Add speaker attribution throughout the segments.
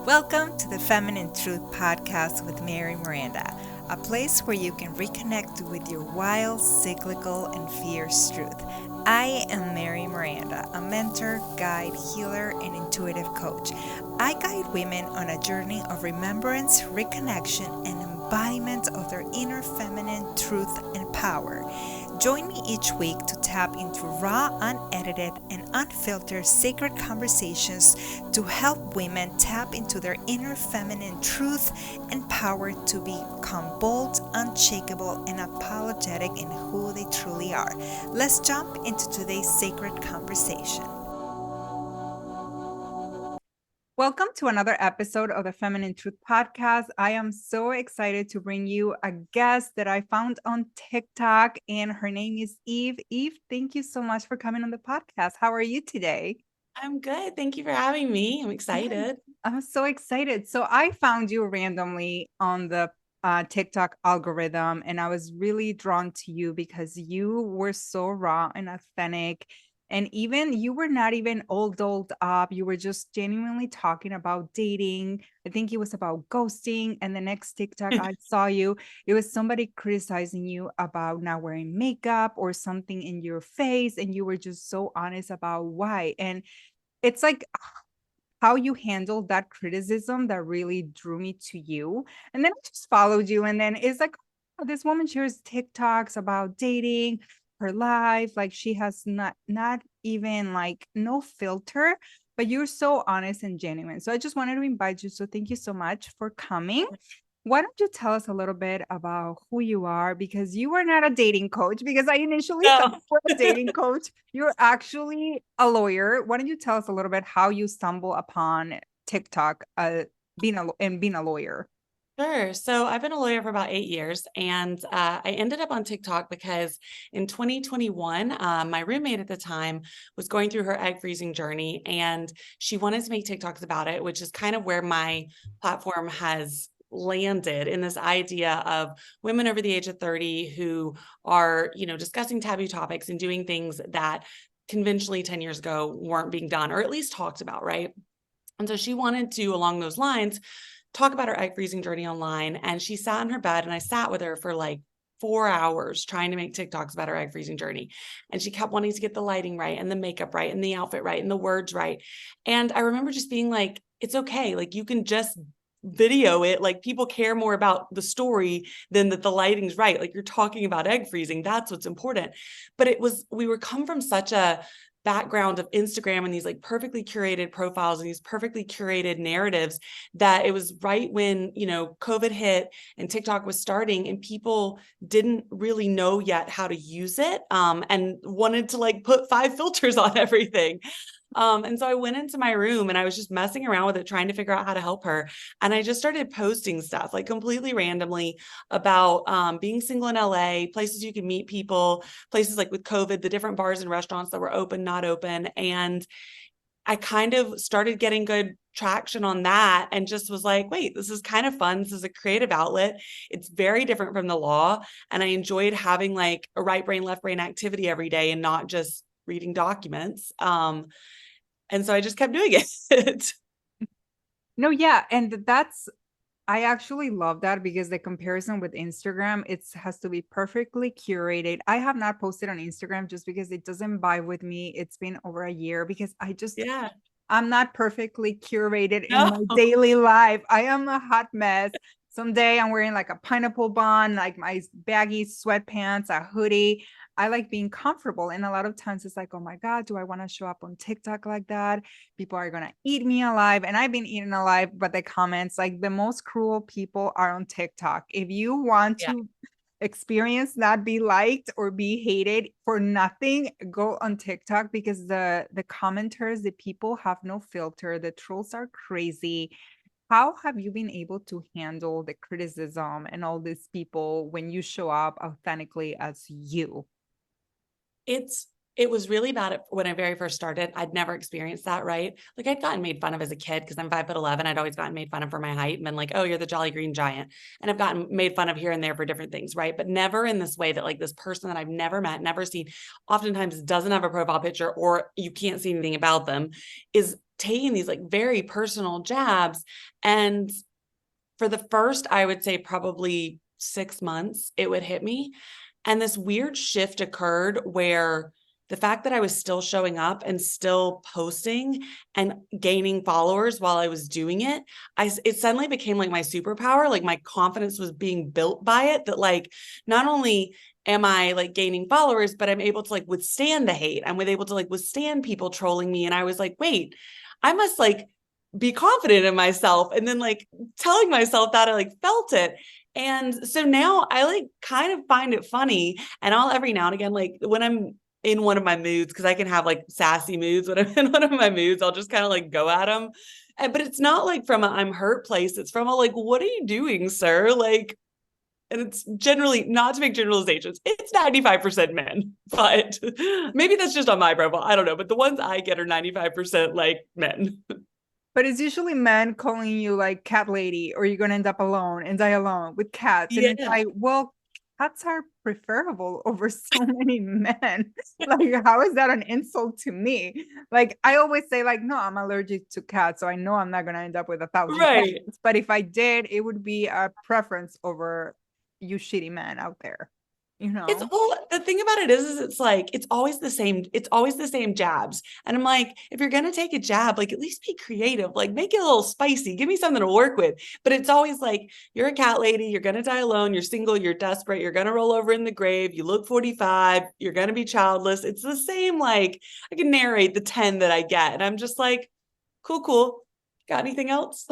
Speaker 1: Welcome to the Feminine Truth Podcast with Mary Miranda, a place where you can reconnect with your wild, cyclical, and fierce truth. I am Mary Miranda, a mentor, guide, healer, and intuitive coach. I guide women on a journey of remembrance, reconnection, and embodiment of their inner feminine truth and power. Join me each week to tap into raw, unedited, and unfiltered sacred conversations to help women tap into their inner feminine truth and power to become bold, unshakable, and unapologetic in who they truly are. Let's jump into today's sacred conversation. Welcome to another episode of the Feminine Truth Podcast. I am so excited to bring you a guest that I found on TikTok, and her name is Eve. Eve, thank you so much for coming on the podcast. How are you today?
Speaker 2: I'm good. Thank you for having me. I'm excited.
Speaker 1: I'm so excited. So I found you randomly on the TikTok algorithm, and I was really drawn to you because you were so raw and authentic. And even you were not even all dolled up. You were just genuinely talking about dating. I think it was about ghosting. And the next TikTok I saw you, it was somebody criticizing you about not wearing makeup or something in your face. And you were just so honest about why. And it's like how you handled that criticism that really drew me to you. And then I just followed you. And then it's like, oh, this woman shares TikToks about dating, her life. Like she has not even like no filter, but you're so honest and genuine. So I just wanted to invite you. So thank you so much for coming. Why don't you tell us a little bit about who you are? Because you are not a dating coach, because I initially thought you were a dating coach. You're actually a lawyer. Why don't you tell us a little bit how you stumble upon TikTok, being a lawyer?
Speaker 2: Sure. So I've been a lawyer for about 8 years, and I ended up on TikTok because in 2021, my roommate at the time was going through her egg freezing journey, and she wanted to make TikToks about it, which is kind of where my platform has landed, in this idea of women over the age of 30 who are, discussing taboo topics and doing things that conventionally 10 years ago weren't being done, or at least talked about, right? And so she wanted to, along those lines, talk about her egg freezing journey online. And she sat in her bed, and I sat with her for like 4 hours trying to make TikToks about her egg freezing journey. And she kept wanting to get the lighting right and the makeup right and the outfit right and the words right. And I remember just being like, it's okay. Like, you can just video it. Like, people care more about the story than that the lighting's right. Like, you're talking about egg freezing. That's what's important. But we were come from such a background of Instagram and these like perfectly curated profiles and these perfectly curated narratives, that it was right when, COVID hit and TikTok was starting, and people didn't really know yet how to use it, and wanted to like put 5 filters on everything. And so I went into my room and I was just messing around with it, trying to figure out how to help her. And I just started posting stuff like completely randomly about being single in LA, places you can meet people, places like with COVID, the different bars and restaurants that were open, not open. And I kind of started getting good traction on that, and just was like, wait, this is kind of fun. This is a creative outlet. It's very different from the law. And I enjoyed having like a right brain, left brain activity every day and not just reading documents. And so I just kept doing it.
Speaker 1: No, yeah. And I actually love that, because the comparison with Instagram, it has to be perfectly curated. I have not posted on Instagram just because it doesn't vibe with me. It's been over a year because
Speaker 2: Yeah.
Speaker 1: I'm not perfectly curated in
Speaker 2: No.
Speaker 1: my daily life. I am a hot mess. Someday I'm wearing like a pineapple bun, like my baggy sweatpants, a hoodie. I like being comfortable. And a lot of times it's like, oh my God, do I want to show up on TikTok like that? People are going to eat me alive. And I've been eaten alive, but the comments, like the most cruel people are on TikTok. If you want
Speaker 2: Yeah.
Speaker 1: to experience not be liked or be hated for nothing, go on TikTok, because the commenters, the people have no filter. The trolls are crazy. How have you been able to handle the criticism and all these people when you show up authentically as you?
Speaker 2: It was really bad when I very first started. I'd never experienced that, right? Like, I'd gotten made fun of as a kid because I'm 5'11". I'd always gotten made fun of for my height and been like, oh, you're the Jolly Green Giant. And I've gotten made fun of here and there for different things, right? But never in this way that like this person that I've never met, never seen, oftentimes doesn't have a profile picture, or you can't see anything about them, is taking these like very personal jabs. And for the first, I would say probably 6 months, it would hit me. And this weird shift occurred where the fact that I was still showing up and still posting and gaining followers while I was doing it, it suddenly became like my superpower. Like my confidence was being built by it, that like, not only am I like gaining followers, but I'm able to like withstand the hate. I'm able to like withstand people trolling me. And I was like, wait, I must like be confident in myself. And then like telling myself that, I like felt it. And so now I like kind of find it funny. And I'll every now and again, like when I'm in one of my moods, because I can have like sassy moods when I'm in one of my moods, I'll just kind of like go at them. But it's not like from a I'm hurt place. It's from a like, what are you doing, sir? Like, and it's generally, not to make generalizations, it's 95% men, but maybe that's just on my profile. I don't know. But the ones I get are 95% like men.
Speaker 1: But it's usually men calling you like cat lady, or you're gonna end up alone and die alone with cats. And it's
Speaker 2: Yeah.
Speaker 1: like, well, cats are preferable over so many men. Like, how is that an insult to me? Like, I always say, like, no, I'm allergic to cats, so I know I'm not gonna end up with 1,000 cats.
Speaker 2: Right.
Speaker 1: But if I did, it would be a preference over you shitty men out there, you
Speaker 2: It's
Speaker 1: know?
Speaker 2: well, the thing about it is it's like it's always the same jabs. And I'm like, if you're gonna take a jab, like at least be creative, like make it a little spicy, give me something to work with. But it's always like, you're a cat lady, you're gonna die alone, you're single, you're desperate, you're gonna roll over in the grave, you look 45, you're gonna be childless. It's the same, like I can narrate the 10 that I get. And I'm just like, cool, cool. Got anything else?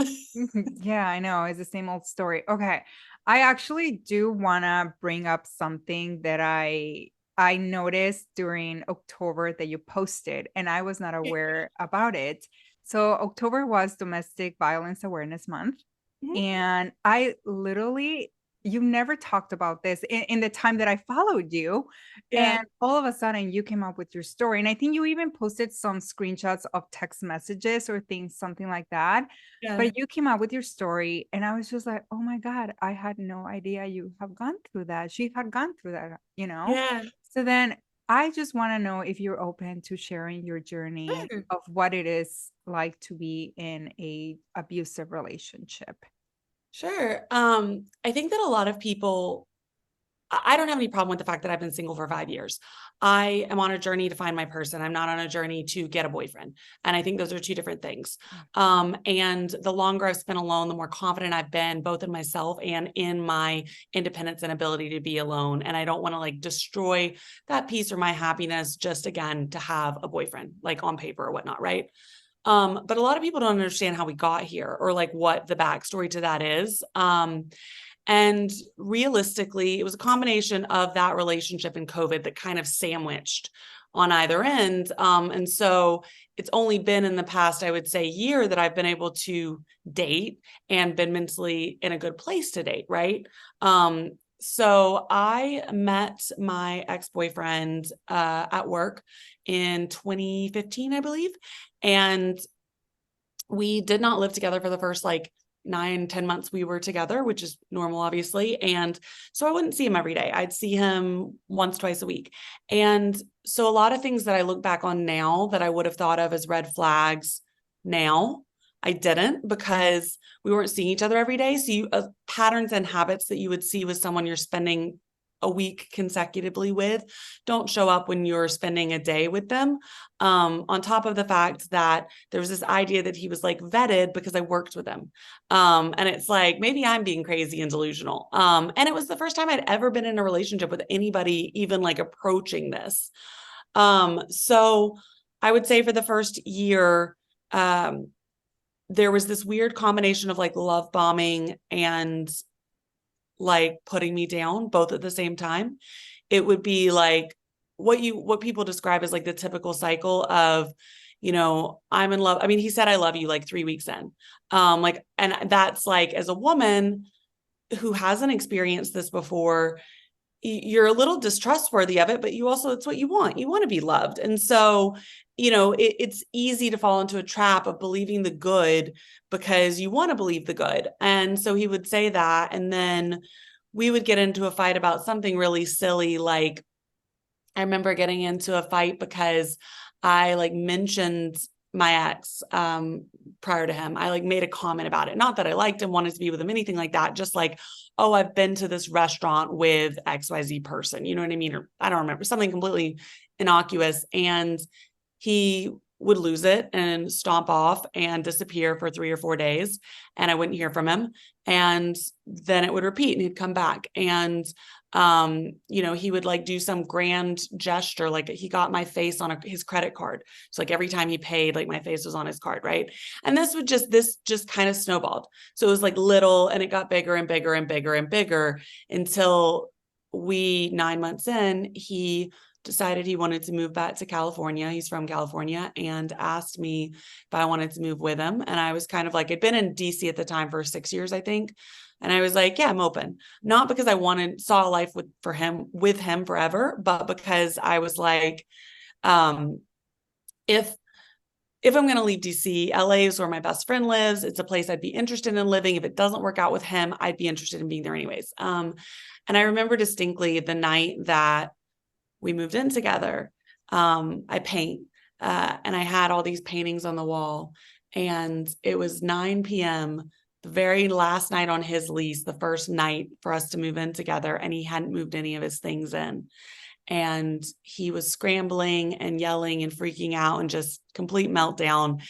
Speaker 1: Yeah, I know. It's the same old story. Okay. I actually do want to bring up something that I noticed during October that you posted, and I was not aware about it. So October was Domestic Violence Awareness Month.
Speaker 2: Mhm.
Speaker 1: And I literally, you never talked about this in the time that I followed you.
Speaker 2: Yeah.
Speaker 1: And all of a sudden you came up with your story. And I think you even posted some screenshots of text messages or things, something like that.
Speaker 2: Yeah.
Speaker 1: But you came out with your story. And I was just like, oh my God, I had no idea you have gone through that. She had gone through that, you know?
Speaker 2: Yeah.
Speaker 1: So then I just want to know if you're open to sharing your journey
Speaker 2: Sure.
Speaker 1: of what it is like to be in a abusive relationship.
Speaker 2: Sure. I think that a lot of people, I don't have any problem with the fact that I've been single for 5 years. I am on a journey to find my person. I'm not on a journey to get a boyfriend. And I think those are two different things. And the longer I've spent alone, the more confident I've been, both in myself and in my independence and ability to be alone. And I don't want to like destroy that peace or my happiness just again to have a boyfriend, like on paper or whatnot, right? But a lot of people don't understand how we got here or like what the backstory to that is. And realistically, it was a combination of that relationship and COVID that kind of sandwiched on either end. And so it's only been in the past, I would say, year that I've been able to date and been mentally in a good place to date, right? So I met my ex-boyfriend at work in 2015, I believe. And we did not live together for the first like 9-10 months we were together, which is normal, obviously. And so I wouldn't see him every day. I'd see him once, twice a week. And so a lot of things that I look back on now that I would have thought of as red flags now, I didn't, because we weren't seeing each other every day. So patterns and habits that you would see with someone you're spending a week consecutively with don't show up when you're spending a day with them. On top of the fact that there was this idea that he was like vetted because I worked with him. And it's like, maybe I'm being crazy and delusional. And it was the first time I'd ever been in a relationship with anybody, even like approaching this. So I would say for the first year, there was this weird combination of like love bombing and like putting me down both at the same time. It would be like what people describe as like the typical cycle of, I'm in love. I mean, he said, I love you like 3 weeks in. And that's like, as a woman who hasn't experienced this before, you're a little distrustworthy of it, but you also, it's what you want. You want to be loved. And so, it's easy to fall into a trap of believing the good because you want to believe the good. And so he would say that. And then we would get into a fight about something really silly. Like I remember getting into a fight because I like mentioned my ex, prior to him. I like made a comment about it. Not that I liked him, wanted to be with him, anything like that. Just like, oh, I've been to this restaurant with XYZ person. You know what I mean? Or I don't remember, something completely innocuous. And he would lose it and stomp off and disappear for 3 or 4 days. And I wouldn't hear from him. And then it would repeat and he'd come back. And he would like do some grand gesture, like he got my face on his credit card. So like every time he paid, like my face was on his card, right? And this just kind of snowballed. So it was like little, and it got bigger and bigger and bigger and bigger until 9 months in, he decided he wanted to move back to California. He's from California, and asked me if I wanted to move with him. And I was kind of like, I'd been in DC at the time for 6 years, I think. And I was like, yeah, I'm open. Not because I saw a life with him forever, but because I was like, if I'm going to leave DC, LA is where my best friend lives. It's a place I'd be interested in living. If it doesn't work out with him, I'd be interested in being there anyways. And I remember distinctly the night that we moved in together. I paint, and I had all these paintings on the wall, and it was 9 p.m., the very last night on his lease, the first night for us to move in together, and he hadn't moved any of his things in. And he was scrambling and yelling and freaking out and just complete meltdown.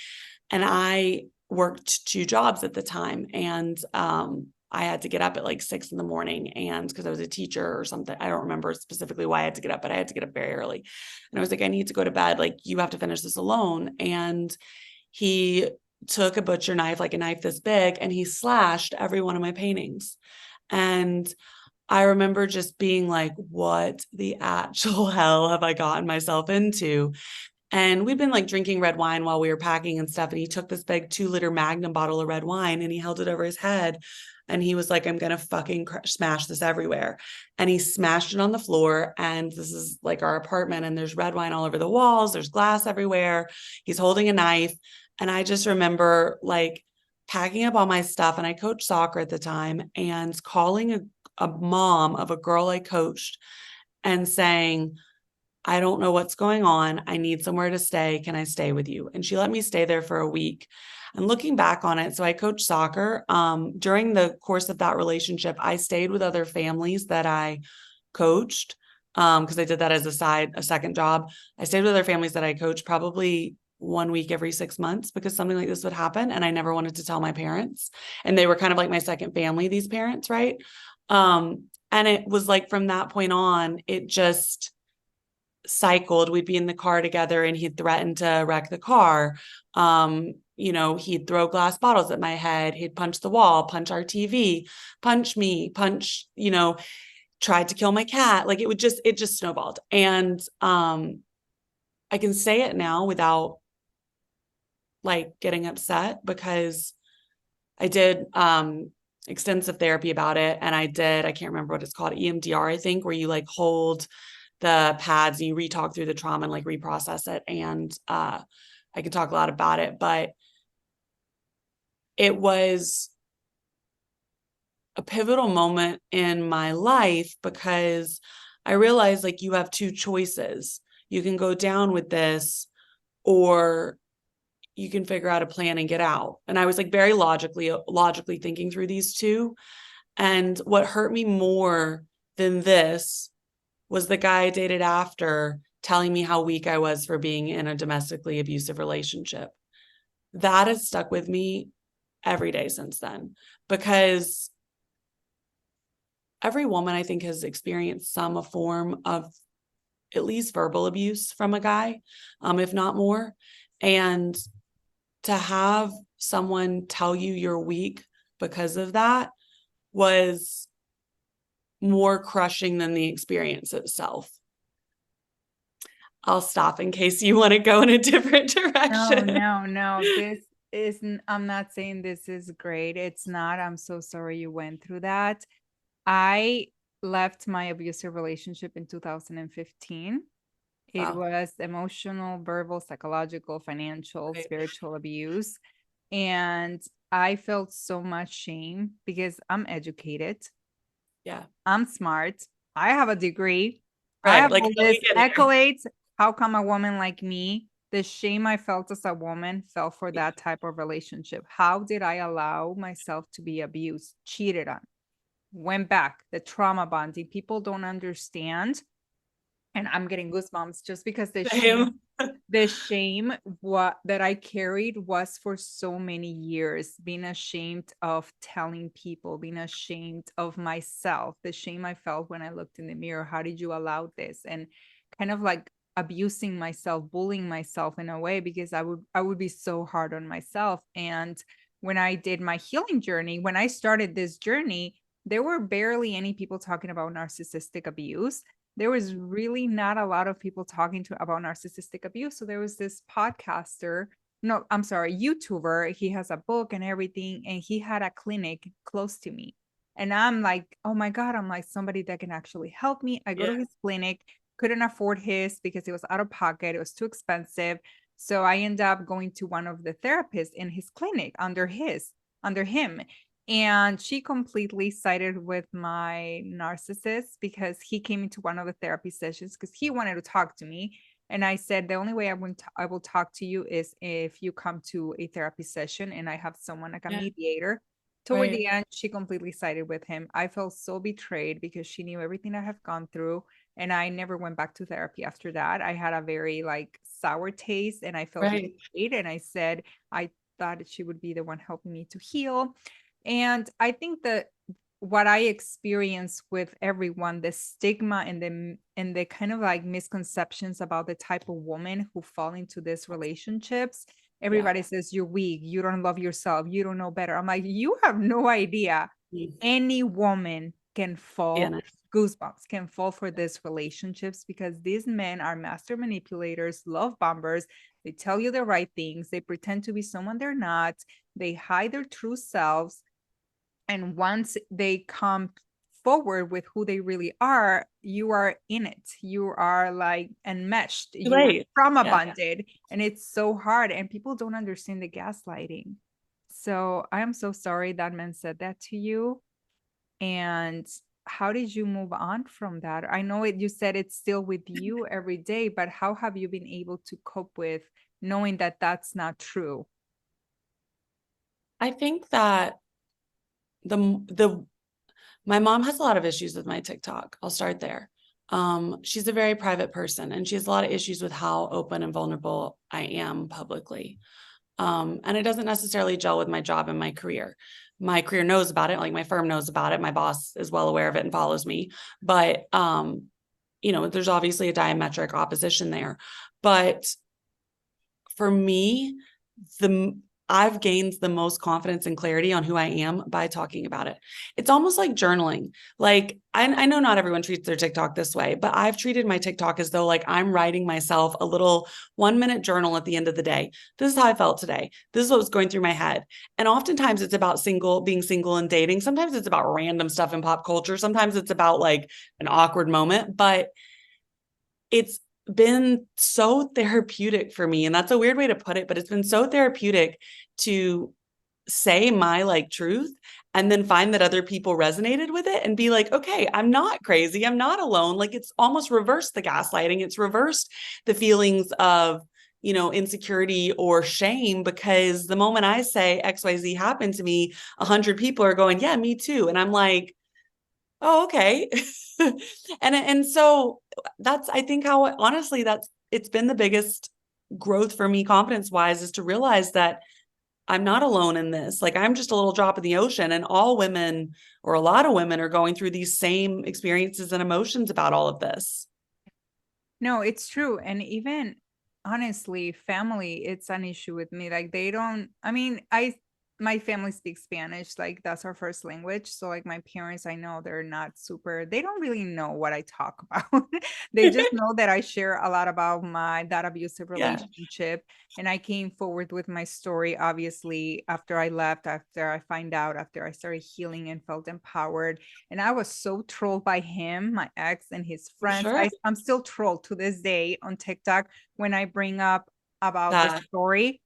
Speaker 2: And I worked 2 jobs at the time. And I had to get up at like 6 a.m. and because I was a teacher or something. I don't remember specifically why I had to get up, but I had to get up very early. And I was like, I need to go to bed. Like, you have to finish this alone. And he took a butcher knife, like a knife this big, and he slashed every one of my paintings. And I remember just being like, what the actual hell have I gotten myself into? And we'd been like drinking red wine while we were packing and stuff. And he took this big 2-liter Magnum bottle of red wine and he held it over his head. And he was like, I'm going to fucking smash this everywhere. And he smashed it on the floor. And this is like our apartment. And there's red wine all over the walls. There's glass everywhere. He's holding a knife. And I just remember like packing up all my stuff. And I coached soccer at the time, and calling a mom of a girl I coached and saying, I don't know what's going on. I need somewhere to stay. Can I stay with you? And she let me stay there for a week. And looking back on it, so I coached soccer. During the course of that relationship, I stayed with other families that I coached, because I did that as a second job. I stayed with other families that I coached probably 1 week every 6 months, because something like this would happen. And I never wanted to tell my parents. And they were kind of like my second family, these parents, right? And it was like from that point on, it just cycled. We'd be in the car together and he'd threaten to wreck the car. He'd throw glass bottles at my head. He'd punch the wall, punch our TV, punch me, tried to kill my cat. Like it just snowballed. And I can say it now without like getting upset, because I did extensive therapy about it. And I can't remember what it's called, EMDR, I think, where you like hold the pads and you re-talk through the trauma and like reprocess it. And I can talk a lot about it, but it was a pivotal moment in my life, because I realized like you have 2 choices. You can go down with this, or you can figure out a plan and get out. And I was like very logically thinking through these 2. And what hurt me more than this was the guy I dated after telling me how weak I was for being in a domestically abusive relationship. That has stuck with me every day since then, because every woman I think has experienced some form of at least verbal abuse from a guy, if not more. And to have someone tell you you're weak because of that was more crushing than the experience itself. I'll stop in case you want to go in a different direction.
Speaker 1: No. This isn't, I'm not saying this is great. It's not. I'm so sorry you went through that. I left my abusive relationship in 2015. It
Speaker 2: Wow.
Speaker 1: was emotional, verbal, psychological, financial,
Speaker 2: Right.
Speaker 1: spiritual abuse. And I felt so much shame because I'm educated.
Speaker 2: Yeah.
Speaker 1: I'm smart. I have a degree. I
Speaker 2: Right.
Speaker 1: have
Speaker 2: Like,
Speaker 1: all
Speaker 2: how do we
Speaker 1: this
Speaker 2: get here?
Speaker 1: accolades. How come a woman like me The shame I felt as a woman fell for
Speaker 2: Yeah.
Speaker 1: that type of relationship. How did I allow myself to be abused, cheated on, went back, the trauma bonding? People don't understand. And I'm getting goosebumps just because
Speaker 2: Same.
Speaker 1: the shame what that I carried was for so many years, being ashamed of telling people, being ashamed of myself, the shame I felt when I looked in the mirror. How did you allow this? And kind of like abusing myself, bullying myself in a way, because I would be so hard on myself. And when I did my healing journey, when I started this journey, there were barely any people talking about narcissistic abuse. There was really not a lot of people talking to about narcissistic abuse. So there was this podcaster, no, I'm sorry, YouTuber. He has a book and everything, and he had a clinic close to me. And I'm like, oh my God, I'm like somebody that can actually help me. I go
Speaker 2: Yeah.
Speaker 1: to his clinic, couldn't afford his because it was out of pocket, it was too expensive. So I end up going to one of the therapists in his clinic under him. And she completely sided with my narcissist because he came into one of the therapy sessions because he wanted to talk to me. And I said, the only way I will talk to you is if you come to a therapy session and I have someone like a
Speaker 2: Yeah.
Speaker 1: mediator. Toward the
Speaker 2: Right.
Speaker 1: end, she completely sided with him. I felt so betrayed because she knew everything I have gone through. And I never went back to therapy after that. I had a very like sour taste and I felt
Speaker 2: Right.
Speaker 1: betrayed. And I said, I thought she would be the one helping me to heal. And I think that what I experience with everyone, the stigma and the kind of like misconceptions about the type of woman who fall into these relationships.
Speaker 2: Yeah.
Speaker 1: Everybody says you're weak, you don't love yourself, you don't know better. I'm like, you have no idea.
Speaker 2: Mm.
Speaker 1: Any woman can
Speaker 2: Yeah.
Speaker 1: fall, goosebumps, can fall for these relationships because these men are master manipulators, love bombers. They tell you the right things, they pretend to be someone they're not, they hide their true selves, and once they come forward with who they really are, you are in it. You are like enmeshed,
Speaker 2: Too
Speaker 1: you are
Speaker 2: late.
Speaker 1: trauma
Speaker 2: Yeah.
Speaker 1: bonded, and it's so hard. And people don't understand the gaslighting. So I am so sorry that man said that to you. And how did you move on from that? I know it, you said it's still with you every day, but how have you been able to cope with knowing that that's not true?
Speaker 2: I think that the my mom has a lot of issues with my TikTok. I'll start there. She's a very private person and she has a lot of issues with how open and vulnerable I am publicly. And it doesn't necessarily gel with my job and my career. My career knows about it, like my firm knows about it. My boss is well aware of it and follows me. But there's obviously a diametric opposition there. But for me, the I've gained the most confidence and clarity on who I am by talking about it. It's almost like journaling. Like I know not everyone treats their TikTok this way, but I've treated my TikTok as though like I'm writing myself a little 1 minute journal at the end of the day. This is how I felt today. This is what was going through my head. And oftentimes it's about being single and dating. Sometimes it's about random stuff in pop culture. Sometimes it's about like an awkward moment, but it's been so therapeutic for me. And that's a weird way to put it, but it's been so therapeutic to say my like truth and then find that other people resonated with it and be like, okay, I'm not crazy. I'm not alone. Like it's almost reversed the gaslighting. It's reversed the feelings of, insecurity or shame, because the moment I say XYZ happened to me, 100 people are going, yeah, me too. And I'm like, oh, okay. And so that's, I think, how honestly it's been the biggest growth for me confidence wise, is to realize that I'm not alone in this. Like I'm just a little drop in the ocean, and all women, or a lot of women, are going through these same experiences and emotions about all of this.
Speaker 1: No, it's true. And even honestly, family, it's an issue with me. Like they don't, I mean, my family speaks Spanish, like that's our first language. So like my parents, I know they're not super, they don't really know what I talk about. They just know that I share a lot about that abusive
Speaker 2: Yeah,
Speaker 1: relationship. And I came forward with my story, obviously, after I left, after I find out, after I started healing and felt empowered. And I was so trolled by him, my ex, and his
Speaker 2: I'm
Speaker 1: friends.
Speaker 2: sure
Speaker 1: I'm still trolled to this day on TikTok when I bring up about the
Speaker 2: that
Speaker 1: story.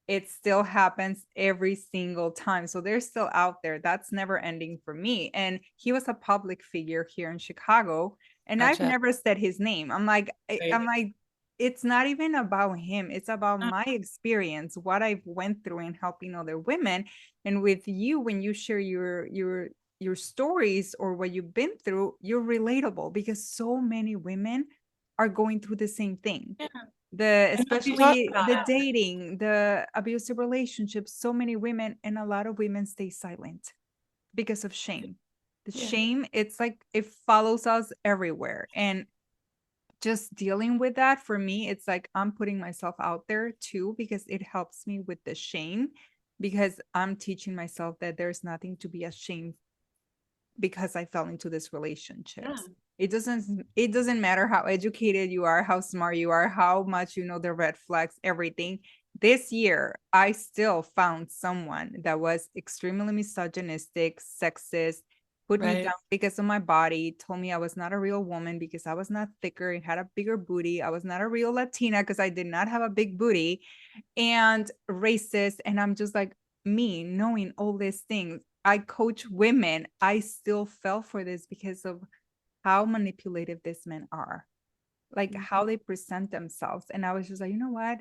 Speaker 1: It still happens every single time. So they're still out there. That's never ending for me. And he was a public figure here in Chicago, and I've
Speaker 2: gotcha.
Speaker 1: never said his name. I'm like,
Speaker 2: Right.
Speaker 1: I'm like, it's not even about him. It's about
Speaker 2: Uh,
Speaker 1: my experience, what I've went through in helping other women. And with you, when you share your stories or what you've been through, you're relatable because so many women are going through the same thing.
Speaker 2: yeah.
Speaker 1: The
Speaker 2: And nobody talks
Speaker 1: especially
Speaker 2: about
Speaker 1: the
Speaker 2: it.
Speaker 1: dating, the abusive relationships, so many women and a lot of women stay silent because of shame. The
Speaker 2: Yeah.
Speaker 1: shame, it's like it follows us everywhere. And just dealing with that for me, it's like I'm putting myself out there too because it helps me with the shame because I'm teaching myself that there's nothing to be ashamed because I fell into these
Speaker 2: Yeah.
Speaker 1: relationships. It doesn't matter how educated you are, how smart you are, how much you know the red flags, everything. This year, I still found someone that was extremely misogynistic, sexist, put me
Speaker 2: Right.
Speaker 1: down because of my body, told me I was not a real woman because I was not thicker and had a bigger booty. I was not a real Latina because I did not have a big booty and racist. And I'm just like, me knowing all these things, I coach women. I still fell for this because of how manipulative these men are, like
Speaker 2: Mhm.
Speaker 1: how they present themselves. And I was just like, you know what?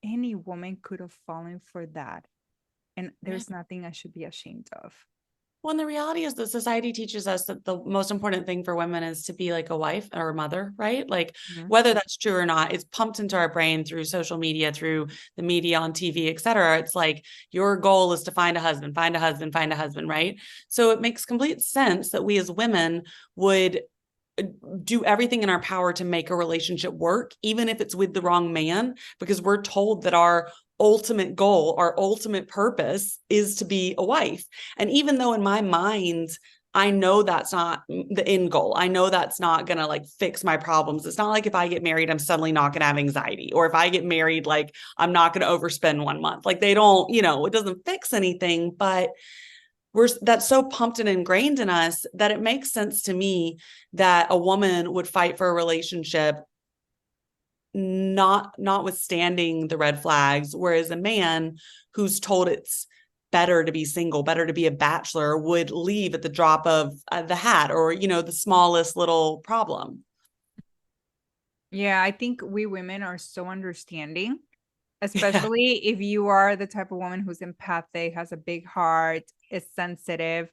Speaker 1: Any woman could have fallen for that. And
Speaker 2: Yeah.
Speaker 1: there's nothing I should be ashamed of.
Speaker 2: Well, and the reality is that society teaches us that the most important thing for women is to be like a wife or a mother, right? Like
Speaker 1: Mhm.
Speaker 2: whether that's true or not, it's pumped into our brain through social media, through the media on TV, et cetera. It's like your goal is to find a husband, find a husband, find a husband, right? So it makes complete sense that we as women would do everything in our power to make a relationship work, even if it's with the wrong man, because we're told that our ultimate goal, our ultimate purpose is to be a wife. And even though in my mind, I know that's not the end goal. I know that's not going to like fix my problems. It's not like if I get married, I'm suddenly not going to have anxiety. Or if I get married, like I'm not going to overspend 1 month. Like they don't, it doesn't fix anything, but that's so pumped and ingrained in us that it makes sense to me that a woman would fight for a relationship notwithstanding the red flags, whereas a man who's told it's better to be single, better to be a bachelor, would leave at the drop of the hat or the smallest little problem.
Speaker 1: Yeah, I think we women are so understanding,
Speaker 2: Yeah.
Speaker 1: especially if you are the type of woman who's empathic, has a big heart, is sensitive,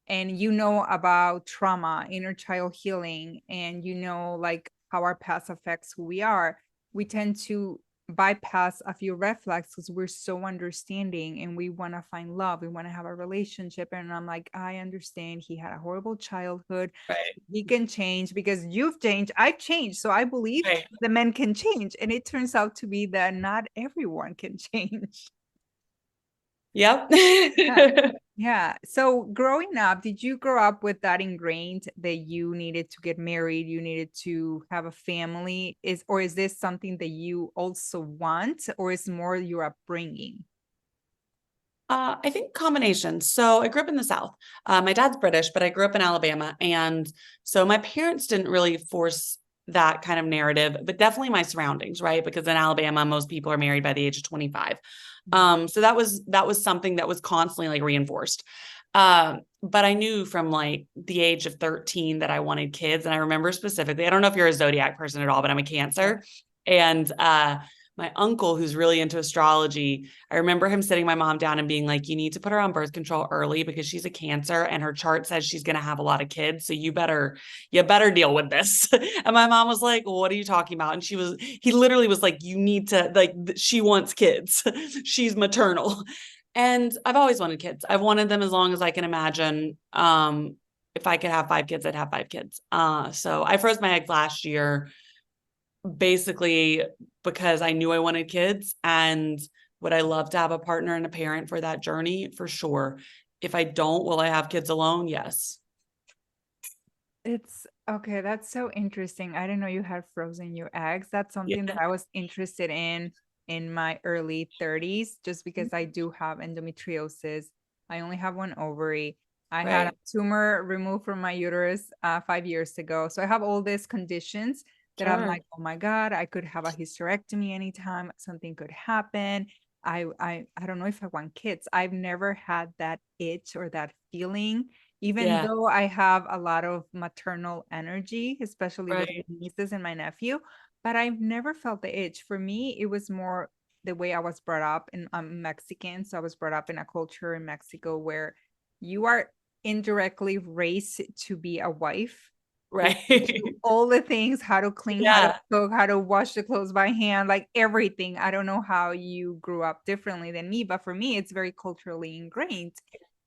Speaker 1: and you know about trauma, inner child healing, and you know like how our past affects who we are. We tend to bypass a few red flags because we're so understanding and we want to find love. We want to have a relationship. And I'm like, I understand he had a horrible childhood.
Speaker 2: Right.
Speaker 1: He can change because you've changed. I've changed. So I believe
Speaker 2: Right.
Speaker 1: the men can change. And it turns out to be that not everyone can change.
Speaker 2: Yep.
Speaker 1: Yeah. Yeah. So growing up, did you grow up with that ingrained that you needed to get married, you needed to have a family? Is this something that you also want, or is more your upbringing?
Speaker 2: I think combination. So I grew up in the South. My dad's British, but I grew up in Alabama. And so my parents didn't really force that kind of narrative, but definitely my surroundings, right? Because in Alabama, most people are married by the age of 25. So that was something that was constantly like reinforced. But I knew from like the age of 13 that I wanted kids. And I remember specifically, I don't know if you're a zodiac person at all, but I'm a
Speaker 1: Yeah.
Speaker 2: Cancer. And my uncle, who's really into astrology, I remember him sitting my mom down and being like, you need to put her on birth control early because she's a Cancer and her chart says she's going to have a lot of kids. So you better deal with this. And my mom was like, well, what are you talking about? And he literally was like, you need to, like, she wants kids. She's maternal. And I've always wanted kids. I've wanted them as long as I can imagine. If I could have 5 kids, I'd have 5 kids. So I froze my eggs last year basically because I knew I wanted kids, and would I love to have a partner and a parent for that journey? For sure. If I don't, will I have kids alone? Yes.
Speaker 1: It's okay. That's so interesting. I didn't know you had frozen your eggs. That's something that
Speaker 2: Yeah.
Speaker 1: I was interested in my early 30s, just because I do have endometriosis. I only have one ovary. I had a
Speaker 2: Right.
Speaker 1: tumor removed from my uterus 5 years ago. So I have all these conditions that I'm
Speaker 2: Sure.
Speaker 1: like, oh my God, I could have a hysterectomy anytime. Something could happen. I don't know if I want kids. I've never had that itch or that feeling, even
Speaker 2: Yeah.
Speaker 1: though I have a lot of maternal energy, especially with my
Speaker 2: Right.
Speaker 1: nieces and my nephew. but I've never felt the itch. For me, it was more the way I was brought up, and I'm Mexican, so I was brought up in a culture in Mexico where you are indirectly raised to be a wife. They teach
Speaker 2: Right.
Speaker 1: you all the things, how to clean, how to
Speaker 2: Yeah.
Speaker 1: cook, how to wash the clothes by hand, like everything. I don't know how you grew up differently than me, but for me, it's very culturally ingrained.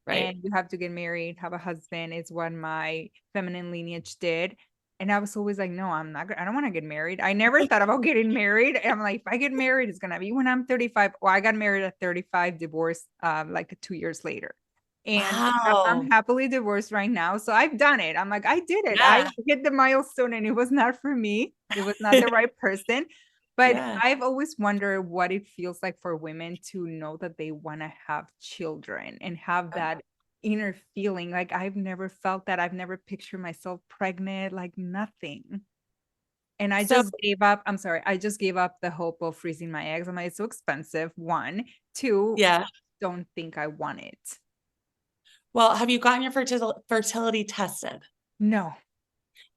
Speaker 2: Right.
Speaker 1: And you have to get married, have a husband, is what my feminine lineage did. And I was always like, no, I don't want to get married. I never thought about getting married. And I'm like, if I get married, it's gonna be when I'm 35. Well, I got married at 35, divorced like 2 years later. And I'm
Speaker 2: Wow.
Speaker 1: happily divorced right now. So I've done it. I'm like, I did it. I
Speaker 2: Yeah.
Speaker 1: hit the milestone and it was not for me. It was not the right person. But
Speaker 2: Yeah.
Speaker 1: I've always wondered what it feels like for women to know that they want to have children and have that inner feeling. Like I've never felt that. I've never pictured myself pregnant, like nothing. And I
Speaker 2: So,
Speaker 1: just gave up. I'm sorry. I just gave up the hope of freezing my eggs. I'm like, it's so expensive. One, two,
Speaker 2: yeah.
Speaker 1: don't think I want it.
Speaker 2: Well, have you gotten your fertility tested?
Speaker 1: No.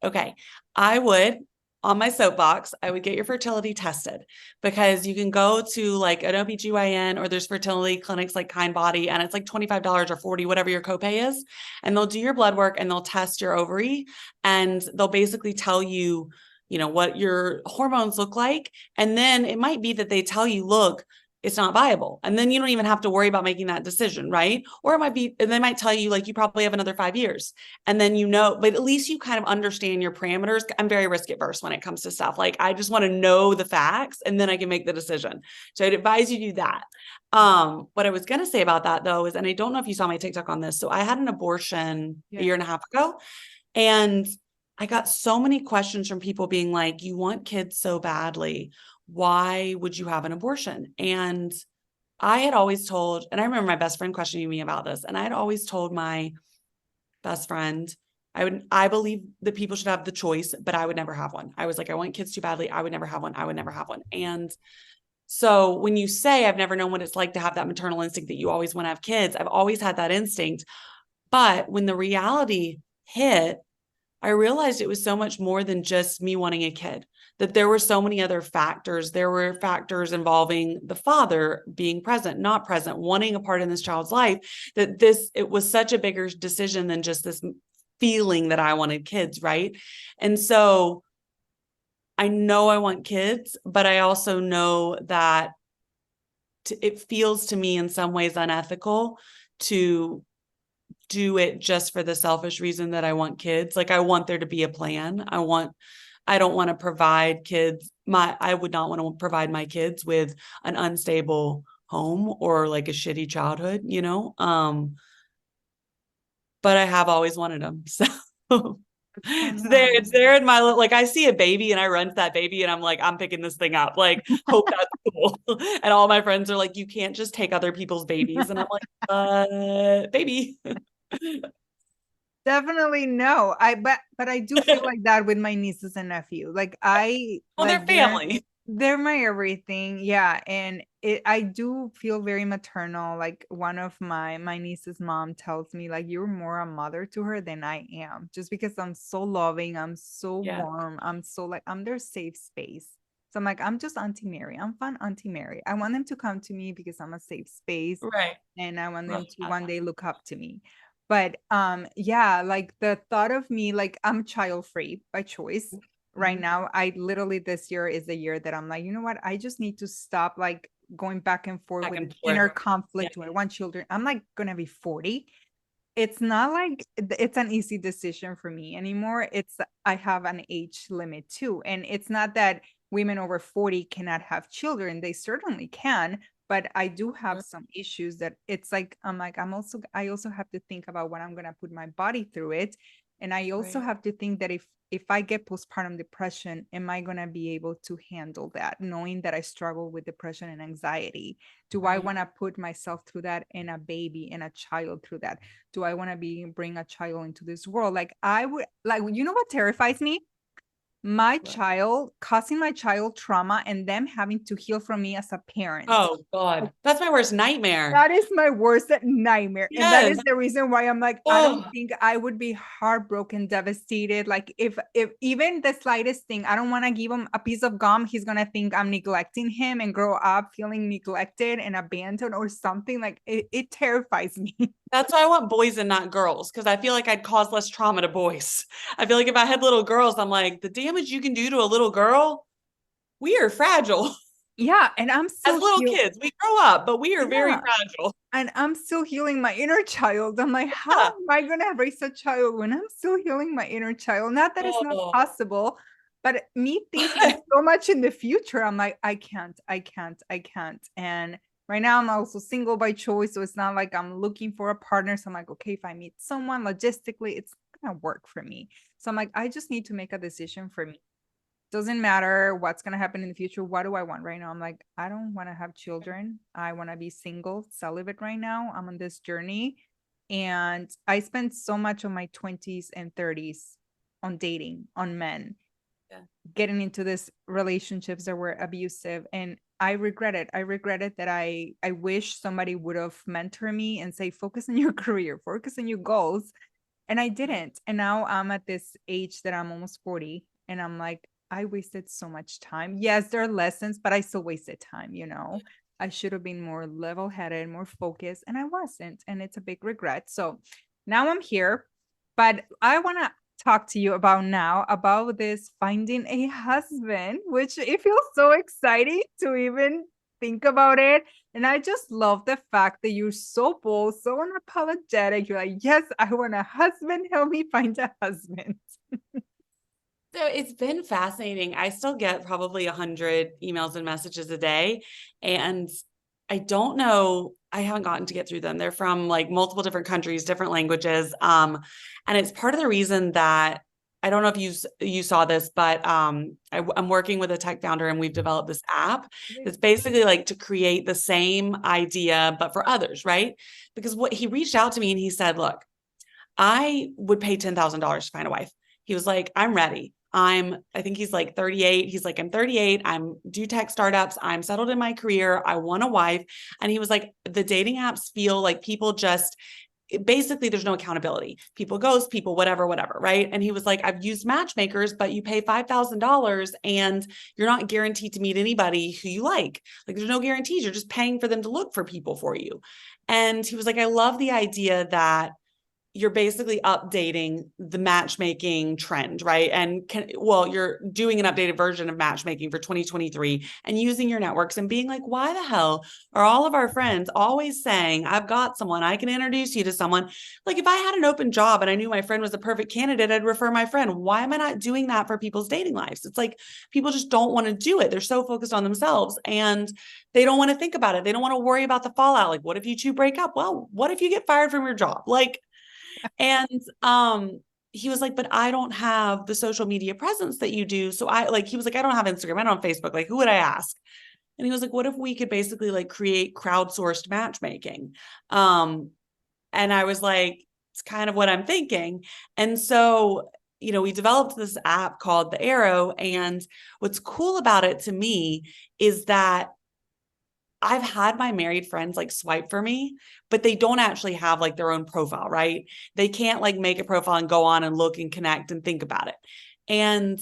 Speaker 2: Okay. I would, on my soapbox, I would get your fertility tested because you can go to like an OBGYN or there's fertility clinics like Kind Body and it's like $25 or 40, whatever your copay is. And they'll do your blood work and they'll test your ovary and they'll basically tell you, what your hormones look like. And then it might be that they tell you, look, it's not viable. And then you don't even have to worry about making that decision, right? Or it might be, and they might tell you, like, you probably have another 5 years. And then, but at least you kind of understand your parameters. I'm very risk averse when it comes to stuff. Like, I just want to know the facts and then I can make the decision. So I'd advise you do that. What I was going to say about that though is, and I don't know if you saw my TikTok on this. So I had an abortion a
Speaker 1: Yeah.
Speaker 2: year and a half ago. And I got so many questions from people being like, you want kids so badly. Why would you have an abortion? And I had always told, and I remember my best friend questioning me about this, and I had always told my best friend, I believe that people should have the choice, but I would never have one. I was like, I want kids too badly. I would never have one. I would never have one. And so when you say, I've never known what it's like to have that maternal instinct that you always want to have kids, I've always had that instinct. But when the reality hit, I realized it was so much more than just me wanting a kid, that there were so many other factors. There were factors involving the father being present, not present, wanting a part in this child's life, it was such a bigger decision than just this feeling that I wanted kids, right? And so I know I want kids, but I also know that it feels to me in some ways unethical to do it just for the selfish reason that I want kids. Like I want there to be a plan. I don't want to provide kids I would not want to provide my kids with an unstable home or like a shitty childhood. But I have always wanted them. So
Speaker 1: It's so
Speaker 2: it's
Speaker 1: nice.
Speaker 2: there in my like I see a baby and I run to that baby and I'm like, I'm picking this thing up. Like, hope that's cool. And all my friends are like, you can't just take other people's babies. And I'm like, baby.
Speaker 1: Definitely no. But I do feel like that with my nieces and nephew. Like I
Speaker 2: Well,
Speaker 1: like
Speaker 2: they're family.
Speaker 1: they're my everything. Yeah, and I do feel very maternal. Like one of my niece's mom tells me like you're more a mother to her than I am, just because I'm so loving, I'm so
Speaker 2: Yeah.
Speaker 1: warm, I'm so like I'm their safe space. So I'm like I'm just Auntie Mary. I'm fun Auntie Mary. I want them to come to me because I'm a safe space,
Speaker 2: Right.
Speaker 1: and I want
Speaker 2: Love
Speaker 1: them to
Speaker 2: that.
Speaker 1: one day look up to me. But yeah, like the thought of me, like I'm child free by choice right
Speaker 2: Mhm.
Speaker 1: now. I literally this year is the year that I'm like, you know what? I just need to stop like going back and forth
Speaker 2: Back
Speaker 1: with
Speaker 2: and forth.
Speaker 1: inner
Speaker 2: Yeah.
Speaker 1: conflict. Do I want children? I'm like gonna be 40. It's not like it's an easy decision for me anymore. It's I have an age limit too. And it's not that women over 40 cannot have children. They certainly can, but I do have some issues that it's like I also have to think about what I'm gonna put my body through it. And I also
Speaker 2: Right.
Speaker 1: have to think that if I get postpartum depression, am I gonna be able to handle that, knowing that I struggle with depression and anxiety? Do I
Speaker 2: Right.
Speaker 1: want to put myself through that and a baby and a child through that? Do I want to bring a child into this world? Like I would like, you know what terrifies me? my
Speaker 2: Right.
Speaker 1: child, causing my child trauma and them having to heal from me as a parent.
Speaker 2: Oh God, that's my worst nightmare.
Speaker 1: That is my worst nightmare. And that
Speaker 2: Yes.
Speaker 1: is the reason why I'm like, I don't
Speaker 2: Oh,
Speaker 1: think I would be heartbroken, devastated. Like if even the slightest thing, I don't want to give him a piece of gum, he's gonna think I'm neglecting him and grow up feeling neglected and abandoned or something. Like it terrifies me.
Speaker 2: that's why I want boys and not girls, because I feel like I'd cause less trauma to boys. I feel like if I had little girls, I'm like, the damage you can do to a little girl, we are fragile.
Speaker 1: Yeah, and I'm
Speaker 2: As
Speaker 1: still
Speaker 2: little
Speaker 1: heal.
Speaker 2: kids, we grow up, but we are very
Speaker 1: Yeah.
Speaker 2: fragile.
Speaker 1: And I'm still healing my inner child. I'm like, how
Speaker 2: Yeah.
Speaker 1: am I gonna raise a child when I'm still healing my inner child? Not that it's not
Speaker 2: Oh,
Speaker 1: possible, but me thinking so much in the future, I'm like, I can't. And right now I'm also single by choice. So it's not like I'm looking for a partner. So I'm like, okay, if I meet someone logistically, it's gonna work for me. So I'm like, I just need to make a decision for me. Doesn't matter what's going to happen in the future. What do I want right now? I'm like, I don't want to have children. I want to be single, celibate right now. I'm on this journey. And I spent so much of my 20s and 30s on dating, on men,
Speaker 2: yeah.
Speaker 1: getting into these relationships that were abusive. And I regret it. I regret it that I wish somebody would have mentored me and say, focus on your career, focus on your goals. And I didn't. And now I'm at this age that I'm almost 40. And I'm like, I wasted so much time. Yes, there are lessons, but I still wasted time, you know. I should have been more level headed, more focused, and I wasn't. And it's a big regret. So now I'm here, but I want to talk to you about now about this finding a husband, which it feels so exciting to even think about it. And I just love the fact that you're so bold, so unapologetic. You're like, yes, I want a husband. Help me find a husband.
Speaker 2: So it's been fascinating. I still get probably 100 emails and messages a day. And I don't know, I haven't gotten to get through them. They're from like multiple different countries, different languages. And it's part of the reason that I don't know if you saw this, but I'm working with a tech founder and we've developed this app that's basically like to create the same idea, but for others, right? Because what he reached out to me and he said, look, I would pay $10,000 to find a wife. He was like, I'm ready. I think he's like 38. He's like, I'm 38. I'm do tech startups. I'm settled in my career. I want a wife. And he was like, the dating apps feel like people just basically there's no accountability. People ghost, people, whatever, whatever. Right. And he was like, I've used matchmakers, but you pay $5,000 and you're not guaranteed to meet anybody who you like. Like there's no guarantees. You're just paying for them to look for people for you. And he was like, I love the idea that you're basically updating the matchmaking trend, right? And you're doing an updated version of matchmaking for 2023 and using your networks and being like, why the hell are all of our friends always saying, I've got someone, I can introduce you to someone? Like if I had an open job and I knew my friend was the perfect candidate, I'd refer my friend. Why am I not doing that for people's dating lives? It's like people just don't want to do it. They're so focused on themselves and they don't want to think about it. They don't want to worry about the fallout. Like, what if you two break up? Well, what if you get fired from your job? Like, and he was like, but I don't have the social media presence that you do. So he was like, I don't have Instagram. I don't have Facebook. Like, who would I ask? And he was like, what if we could basically like create crowdsourced matchmaking? And I was like, it's kind of what I'm thinking. And so, we developed this app called the Arrow. And what's cool about it to me is that I've had my married friends like swipe for me, but they don't actually have like their own profile, right? They can't like make a profile and go on and look and connect and think about it. And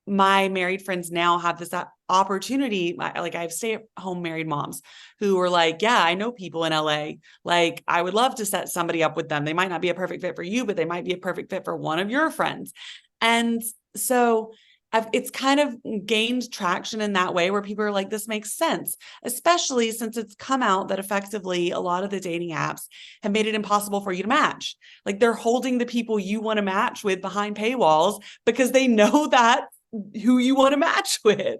Speaker 2: my married friends now have this opportunity. Like I have stay-at-home married moms who are like, yeah, I know people in LA. Like I would love to set somebody up with them. They might not be a perfect fit for you, but they might be a perfect fit for one of your friends. And so it's kind of gained traction in that way where people are like, this makes sense, especially since it's come out that effectively a lot of the dating apps have made it impossible for you to match. Like they're holding the people you want to match with behind paywalls because they know that who you want to match with.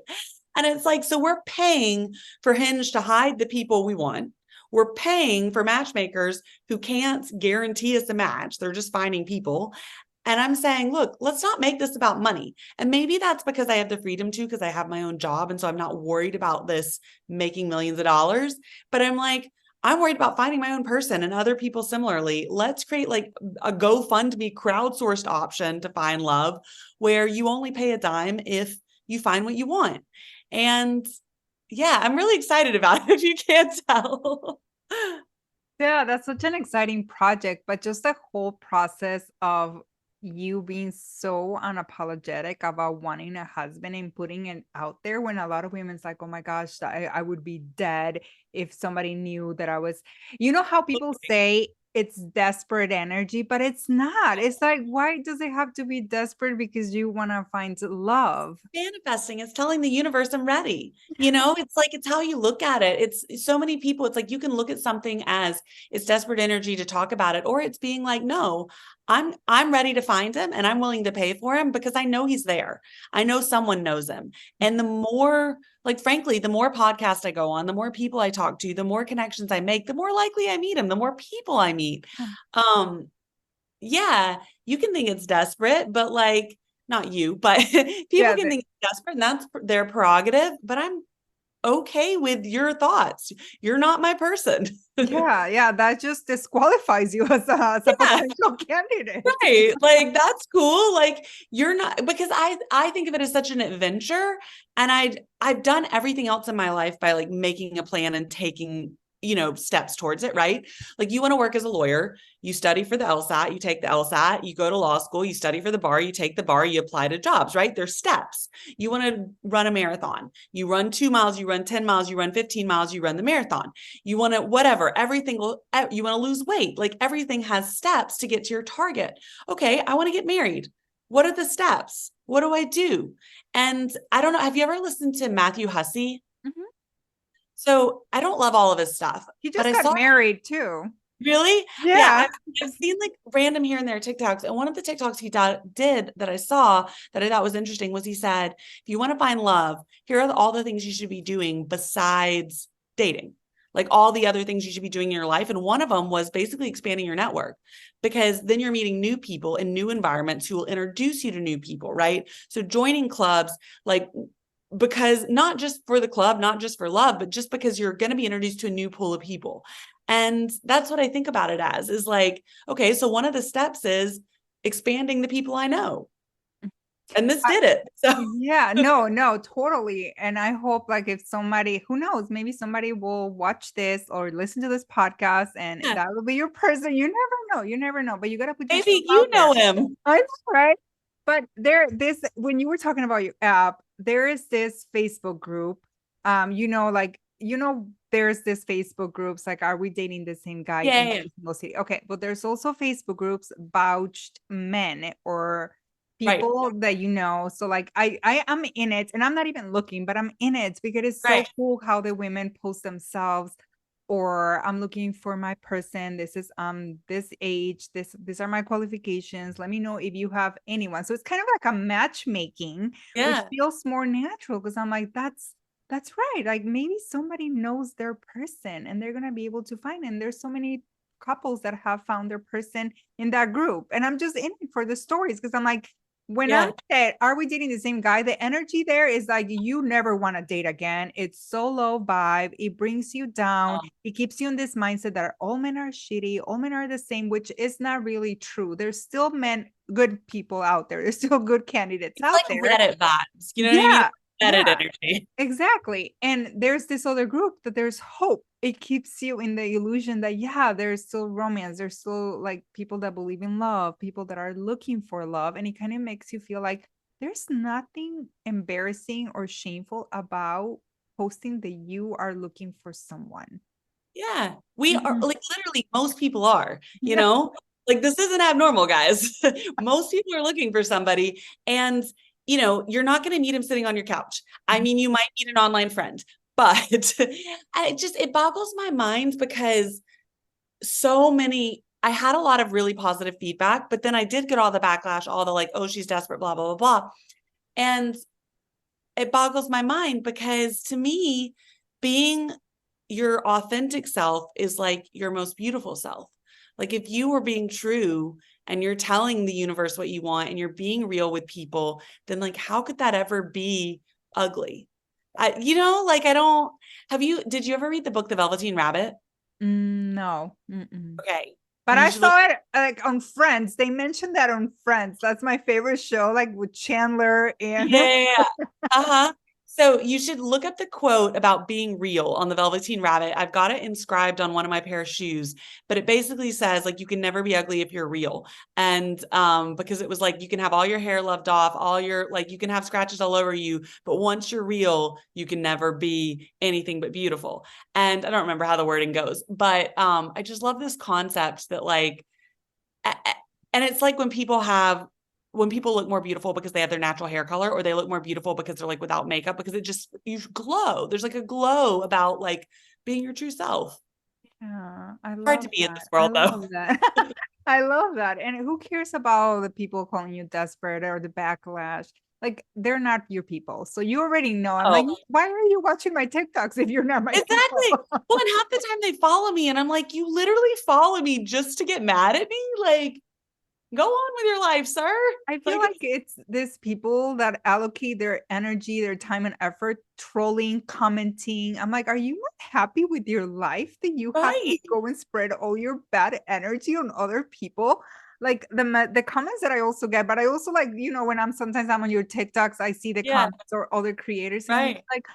Speaker 2: And it's like, so we're paying for Hinge to hide the people we want. We're paying for matchmakers who can't guarantee us a match. They're just finding people. And I'm saying, look, let's not make this about money. And maybe that's because I have the freedom to, because I have my own job. And so I'm not worried about this making millions of dollars. But I'm like, I'm worried about finding my own person and other people similarly. Let's create like a GoFundMe crowdsourced option to find love where you only pay a dime if you find what you want. And yeah, I'm really excited about it if you can't tell.
Speaker 1: Yeah, that's such an exciting project, but just the whole process of you being so unapologetic about wanting a husband and putting it out there when a lot of women's like, oh my gosh, I would be dead if somebody knew that I was, you know how people say it's desperate energy, but it's not. It's like, why does it have to be desperate because you want to find love?
Speaker 2: Manifesting is telling the universe I'm ready. You know, it's like it's how you look at it. It's so many people, it's like you can look at something as it's desperate energy to talk about it, or it's being like, no, I'm ready to find him and I'm willing to pay for him because I know he's there. I know someone knows him. And the more, like frankly, the more podcasts I go on, the more people I talk to, the more connections I make, the more likely I meet him, the more people I meet. Um, yeah, you can think it's desperate, but like not you, but people
Speaker 1: Yeah,
Speaker 2: can think it's desperate and that's their prerogative, but I'm okay with your thoughts. You're not my person.
Speaker 1: yeah, yeah. That just disqualifies you as a
Speaker 2: Yeah,
Speaker 1: potential candidate.
Speaker 2: right. Like that's cool. Like you're not because I think of it as such an adventure and I've done everything else in my life by like making a plan and taking steps towards it, right? Like you want to work as a lawyer, you study for the LSAT, you take the LSAT, you go to law school, you study for the bar, you take the bar, you apply to jobs, right? There's steps. You want to run a marathon, you run 2 miles, you run 10 miles, you run 15 miles, you run the marathon. You want to, whatever, everything you want to lose weight. Like everything has steps to get to your target. Okay, I want to get married. What are the steps? What do I do? And I don't know. Have you ever listened to Matthew Hussey?
Speaker 1: Mhm.
Speaker 2: So I don't love all of his stuff,
Speaker 1: He
Speaker 2: but
Speaker 1: just
Speaker 2: I
Speaker 1: got
Speaker 2: saw
Speaker 1: married too.
Speaker 2: really, yeah,
Speaker 1: Yeah.
Speaker 2: I've seen like random here and there TikToks, and one of the TikToks he did that I saw that I thought was interesting was he said, if you want to find love, here are all the things you should be doing besides dating, like all the other things you should be doing in your life, and one of them was basically expanding your network because then you're meeting new people in new environments who will introduce you to new people, right? So joining clubs, like because not just for the club, not just for love, but just because you're going to be introduced to a new pool of people. And that's what I think about it as is like, okay, so one of the steps is expanding the people I know. And this
Speaker 1: I-
Speaker 2: did it. So
Speaker 1: yeah, no, no, totally. And I hope like if somebody, who knows, maybe somebody will watch this or listen to this podcast and
Speaker 2: yeah,
Speaker 1: that will be your person. You never know. You never know, but you got to put yourself
Speaker 2: maybe you
Speaker 1: out there.
Speaker 2: know him.
Speaker 1: I know, right? But when you were talking about your app, there is this Facebook group. Like, there's this Facebook groups like, are we dating the same guy
Speaker 2: Yeah,
Speaker 1: in
Speaker 2: yeah,
Speaker 1: every single city? Okay, but there's also Facebook groups vouched men or
Speaker 2: right,
Speaker 1: people that you know. So like I am in it and I'm not even looking, but I'm in it because it's so
Speaker 2: right.
Speaker 1: cool how the women post themselves or I'm looking for my person. This is this age, these are my qualifications. Let me know if you have anyone. So it's kind of like a matchmaking, which
Speaker 2: Yeah,
Speaker 1: feels more natural because I'm like, that's right. Like maybe somebody knows their person and they're gonna be able to find it. And there's so many couples that have found their person in that group. And I'm just in it for the stories because I'm like, when I
Speaker 2: yeah.
Speaker 1: said, are we dating the same guy? The energy there is like, you never want to date again. It's so low vibe. It brings you down.
Speaker 2: Um,
Speaker 1: It keeps you in this mindset that all men are shitty, all men are the same, which is not really true. There's still good people out there. There's still good candidates
Speaker 2: it's
Speaker 1: out
Speaker 2: like
Speaker 1: there.
Speaker 2: Reddit vibes. You know what I mean?
Speaker 1: Yeah.
Speaker 2: Reddit
Speaker 1: Yeah.
Speaker 2: energy.
Speaker 1: Exactly. And there's this other group that there's hope. It keeps you in the illusion that, yeah, there's still romance. There's still like people that believe in love, people that are looking for love. And it kind of makes you feel like there's nothing embarrassing or shameful about posting that you are looking for someone.
Speaker 2: Yeah, we are
Speaker 1: Mhm.
Speaker 2: like literally most people are,
Speaker 1: Yeah.
Speaker 2: like this isn't abnormal, guys. Most people are looking for somebody, and you're not going to meet him sitting on your couch. I mean, you might meet an online friend, but it boggles my mind because I had a lot of really positive feedback, but then I did get all the backlash, all the like, oh, she's desperate, blah, blah, blah, blah. And it boggles my mind because to me, being your authentic self is like your most beautiful self. Like if you were being true and you're telling the universe what you want and you're being real with people, then like how could that ever be ugly? Like I don't did you ever read the book The Velveteen Rabbit?
Speaker 1: No. Mm-mm.
Speaker 2: Okay.
Speaker 1: But
Speaker 2: You
Speaker 1: I
Speaker 2: should look.
Speaker 1: saw it like on Friends. They mentioned that on Friends. That's my favorite show, like with Chandler and
Speaker 2: Yeah. Uh-huh. So you should look up the quote about being real on the Velveteen Rabbit. I've got it inscribed on one of my pair of shoes, but it basically says like you can never be ugly if you're real. And because it was like you can have all your hair loved off, all your like you can have scratches all over you, but once you're real, you can never be anything but beautiful. And I don't remember how the wording goes, but I just love this concept that like and it's like when people look more beautiful because they have their natural hair color or they look more beautiful because they're like without makeup because it just you glow. There's like a glow about like being your true self.
Speaker 1: yeah, I
Speaker 2: Hard
Speaker 1: love
Speaker 2: to be in
Speaker 1: that.
Speaker 2: this
Speaker 1: I
Speaker 2: world though.
Speaker 1: love that. I love that. And who cares about the people calling you desperate or the backlash? Like they're not your people. So you already know. I'm like,
Speaker 2: Oh,
Speaker 1: why are you watching my TikToks if you're not my people?
Speaker 2: exactly. Well, and half the time they follow me and I'm like, you literally follow me just to get mad at me? Like, go on with your life, sir.
Speaker 1: I feel
Speaker 2: Like
Speaker 1: like it's these people that allocate their energy, their time and effort trolling, commenting. I'm like, are you not happy with your life that you have to
Speaker 2: right.
Speaker 1: go and spread all your bad energy on other people? Like the comments that I also get, but I also like, when I'm on your TikToks, I see the
Speaker 2: Yeah,
Speaker 1: comments or other creators, and I'm
Speaker 2: right.
Speaker 1: like,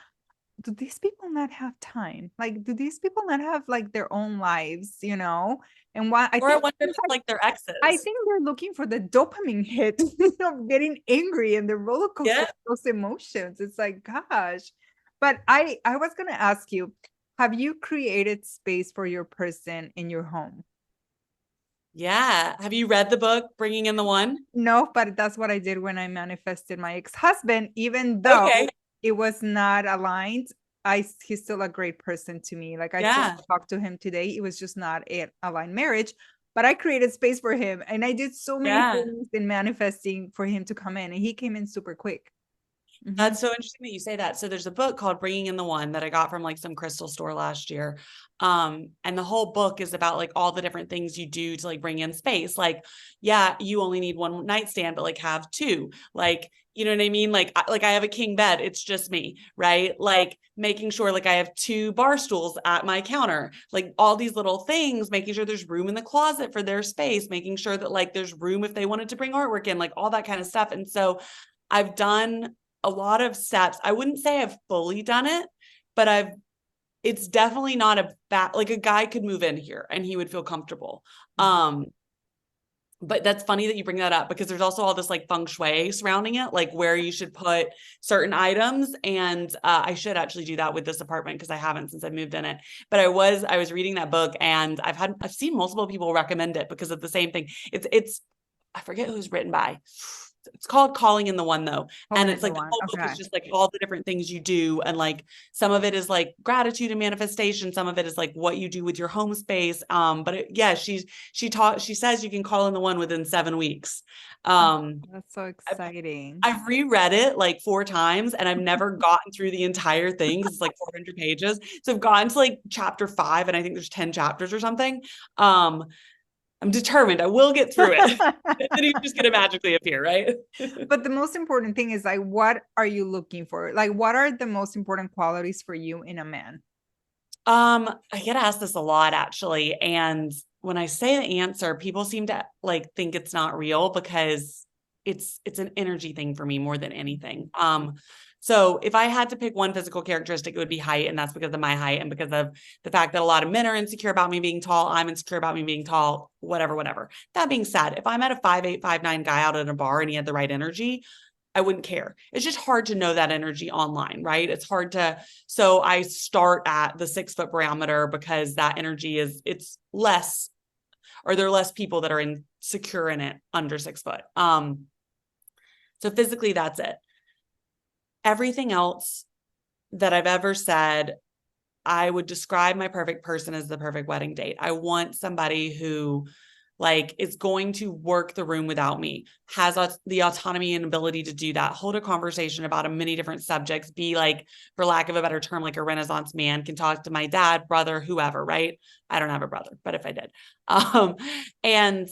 Speaker 1: do these people not have time? Like, do these people not have like their own lives, And why I
Speaker 2: Or I
Speaker 1: think
Speaker 2: wonder if it's like their
Speaker 1: I
Speaker 2: exes.
Speaker 1: think they're looking for the dopamine hit of getting angry and the roller coaster
Speaker 2: Yeah.
Speaker 1: of those emotions. It's like, gosh. But I was gonna ask you, have you created space for your person in your home?
Speaker 2: Yeah. Have you read the book, Bringing in the One?
Speaker 1: No, but that's what I did when I manifested my ex-husband, even
Speaker 2: Okay.
Speaker 1: though it was not aligned. He's still a great person to me. Like I still
Speaker 2: Yeah.
Speaker 1: talk to him today. It was just not an aligned marriage, but I created space for him and I did so many
Speaker 2: Yeah.
Speaker 1: things in manifesting for him to come in, and he came in super quick. Mhm.
Speaker 2: That's so interesting that you say that. So there's a book called Bringing in the One that I got from like some crystal store last year. And the whole book is about like all the different things you do to like bring in space. Like, yeah, you only need one nightstand, but like have two. Like, you know what I mean? Like I have a king bed. It's just me, right? Like making sure like I have two bar stools at my counter, like all these little things, making sure there's room in the closet for their space, making sure that like there's room if they wanted to bring artwork in, like all that kind of stuff. And so I've done a lot of steps. I wouldn't say I've fully done it, but it's definitely not a bad, like a guy could move in here and he would feel comfortable.
Speaker 1: Mhm.
Speaker 2: But that's funny that you bring that up because there's also all this like feng shui surrounding it, like where you should put certain items. And I should actually do that with this apartment because I haven't since I moved in it. But I was reading that book and I've seen multiple people recommend it because of the same thing. It's I forget who's written by. It's called Calling in the One though. And
Speaker 1: Calling
Speaker 2: it's
Speaker 1: in the
Speaker 2: like the
Speaker 1: one.
Speaker 2: whole book is
Speaker 1: Okay.
Speaker 2: just like all the different things you do. And like some of it is like gratitude and manifestation. Some of it is like what you do with your home space. Yeah, she says you can call in the one within 7 weeks.
Speaker 1: Oh,
Speaker 2: Um,
Speaker 1: that's so
Speaker 2: I've,
Speaker 1: exciting.
Speaker 2: I've reread it like 4 times and I've never gotten through the entire thing because it's like 400 pages. So I've gotten to like chapter 5 and I think there's 10 chapters or something. Um, I'm determined I will get through it. Then he's just gonna magically appear, right?
Speaker 1: But the most important thing is like, what are you looking for? Like, what are the most important qualities for you in a man?
Speaker 2: I get asked this a lot actually, and when I say the answer, people seem to like think it's not real because it's an energy thing for me more than anything. So if I had to pick one physical characteristic, it would be height, and that's because of my height and because of the fact that a lot of men are insecure about me being tall. I'm insecure about me being tall, whatever, whatever. That being said, if I met a 5'8", 5'9" guy out at a bar and he had the right energy, I wouldn't care. It's just hard to know that energy online, right? It's hard to, so I start at the 6 foot parameter because that energy it's less, or there are less people that are insecure in it under 6 foot. So physically, that's it. Everything else that I've ever said, I would describe my perfect person as the perfect wedding date. I want somebody who like is going to work the room without me, has the autonomy and ability to do that, hold a conversation about a many different subjects, be like, for lack of a better term, like a Renaissance man, can talk to my dad, brother, whoever, right? I don't have a brother, but if I did, and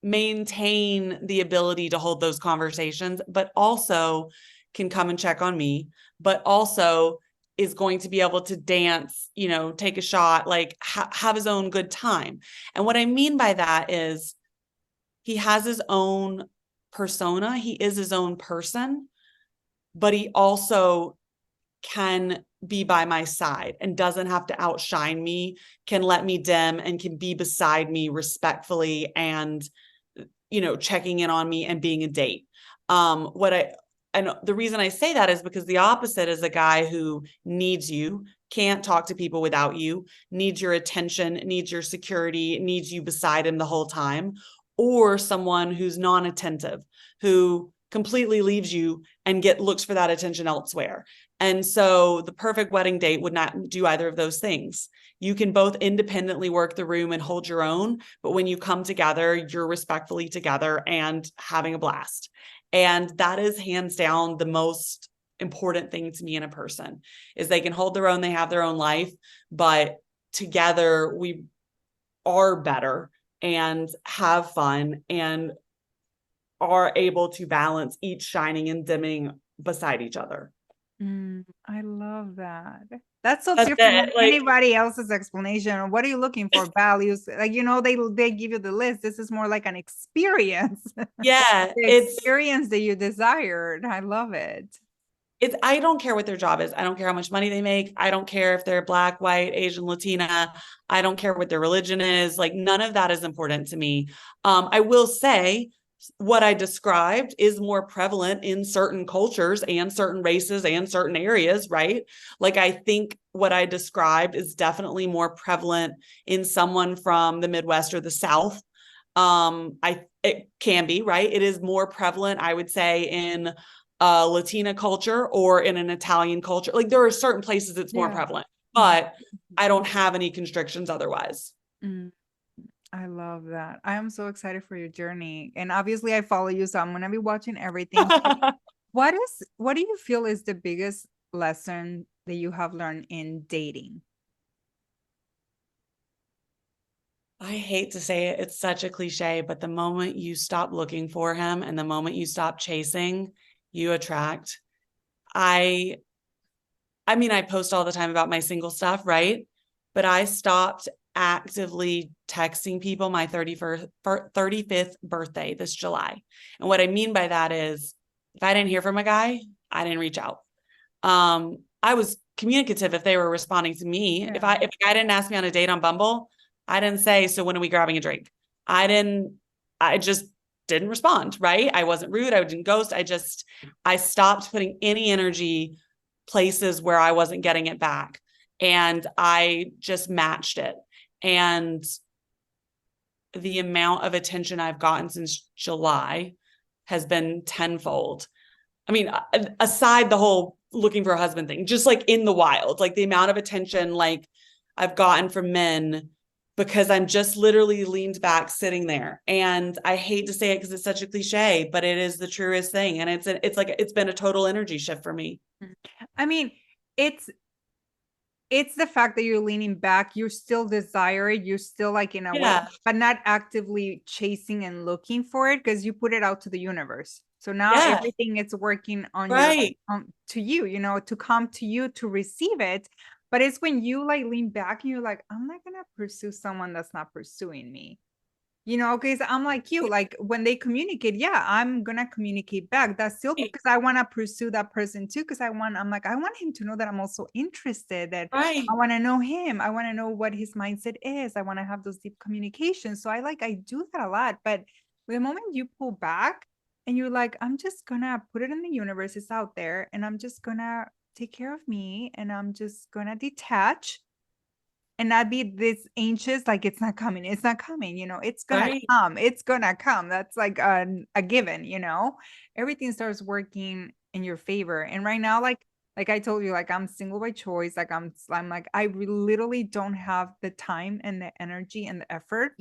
Speaker 2: maintain the ability to hold those conversations, but also can come and check on me, but also is going to be able to dance, take a shot, like have his own good time. And what I mean by that is he has his own persona. He is his own person, but he also can be by my side and doesn't have to outshine me, can let me dim and can be beside me respectfully and, checking in on me and being a date. And the reason I say that is because the opposite is a guy who needs you, can't talk to people without you, needs your attention, needs your security, needs you beside him the whole time, or someone who's non-attentive, who completely leaves you and looks for that attention elsewhere. And so the perfect wedding date would not do either of those things. You can both independently work the room and hold your own, but when you come together, you're respectfully together and having a blast. And that is hands down the most important thing to me in a person, is they can hold their own, they have their own life, but together we are better and have fun and are able to balance each shining and dimming beside each other.
Speaker 1: I love that. That's so
Speaker 2: That's
Speaker 1: different
Speaker 2: it.
Speaker 1: than anybody else's explanation. What are you looking for? Values? Like, they give you the list. This is more like an experience.
Speaker 2: Yeah,
Speaker 1: The experience that you desired. I love it.
Speaker 2: I don't care what their job is. I don't care how much money they make. I don't care if they're Black, white, Asian, Latina. I don't care what their religion is. Like, none of that is important to me. I will say what I described is more prevalent in certain cultures and certain races and certain areas, right? Like, I think what I described is definitely more prevalent in someone from the Midwest or the South. It can be, right? It is more prevalent, I would say, in Latina culture or in an Italian culture. Like, there are certain places it's more prevalent, but I don't have any constrictions otherwise.
Speaker 1: I love that. I am so excited for your journey. And obviously I follow you, so I'm going to be watching everything. What do you feel is the biggest lesson that you have learned in dating?
Speaker 2: I hate to say it, it's such a cliche, but the moment you stop looking for him and the moment you stop chasing, you attract. I mean, I post all the time about my single stuff, right? But I stopped actively texting people my 35th birthday this July. And what I mean by that is, if I didn't hear from a guy, I didn't reach out. I was communicative if they were responding to me. If a guy didn't ask me on a date on Bumble, I didn't say, so when are we grabbing a drink? I just didn't respond, right? I wasn't rude. I didn't ghost. I stopped putting any energy places where I wasn't getting it back. And I just matched it. And the amount of attention I've gotten since July has been tenfold. I mean, aside the whole looking for a husband thing, just like in the wild, like the amount of attention like I've gotten from men because I'm just literally leaned back sitting there. And I hate to say it because it's such a cliche, but it is the truest thing. And it's been a total energy shift for me.
Speaker 1: I mean, it's the fact that you're leaning back, you still desire it, you're still like in a way, but not actively chasing and looking for it because you put it out to the universe. So now everything is working on to you, to come to you to receive it. But it's when you like lean back and you're like, I'm not gonna pursue someone that's not pursuing me. Because I'm like you, like when they communicate, I'm gonna communicate back. That's still because I want to pursue that person too. Because I want him to know that I'm also interested, that I want to know him. I want to know what his mindset is. I want to have those deep communications. So I do that a lot. But the moment you pull back and you're like, I'm just gonna put it in the universe, it's out there, and I'm just gonna take care of me, and I'm just gonna detach and not be this anxious, like it's not coming, it's gonna come. That's like a given. Everything starts working in your favor. And right now, like I told you, like I'm single by choice. Like I'm like, I literally don't have the time and the energy and the effort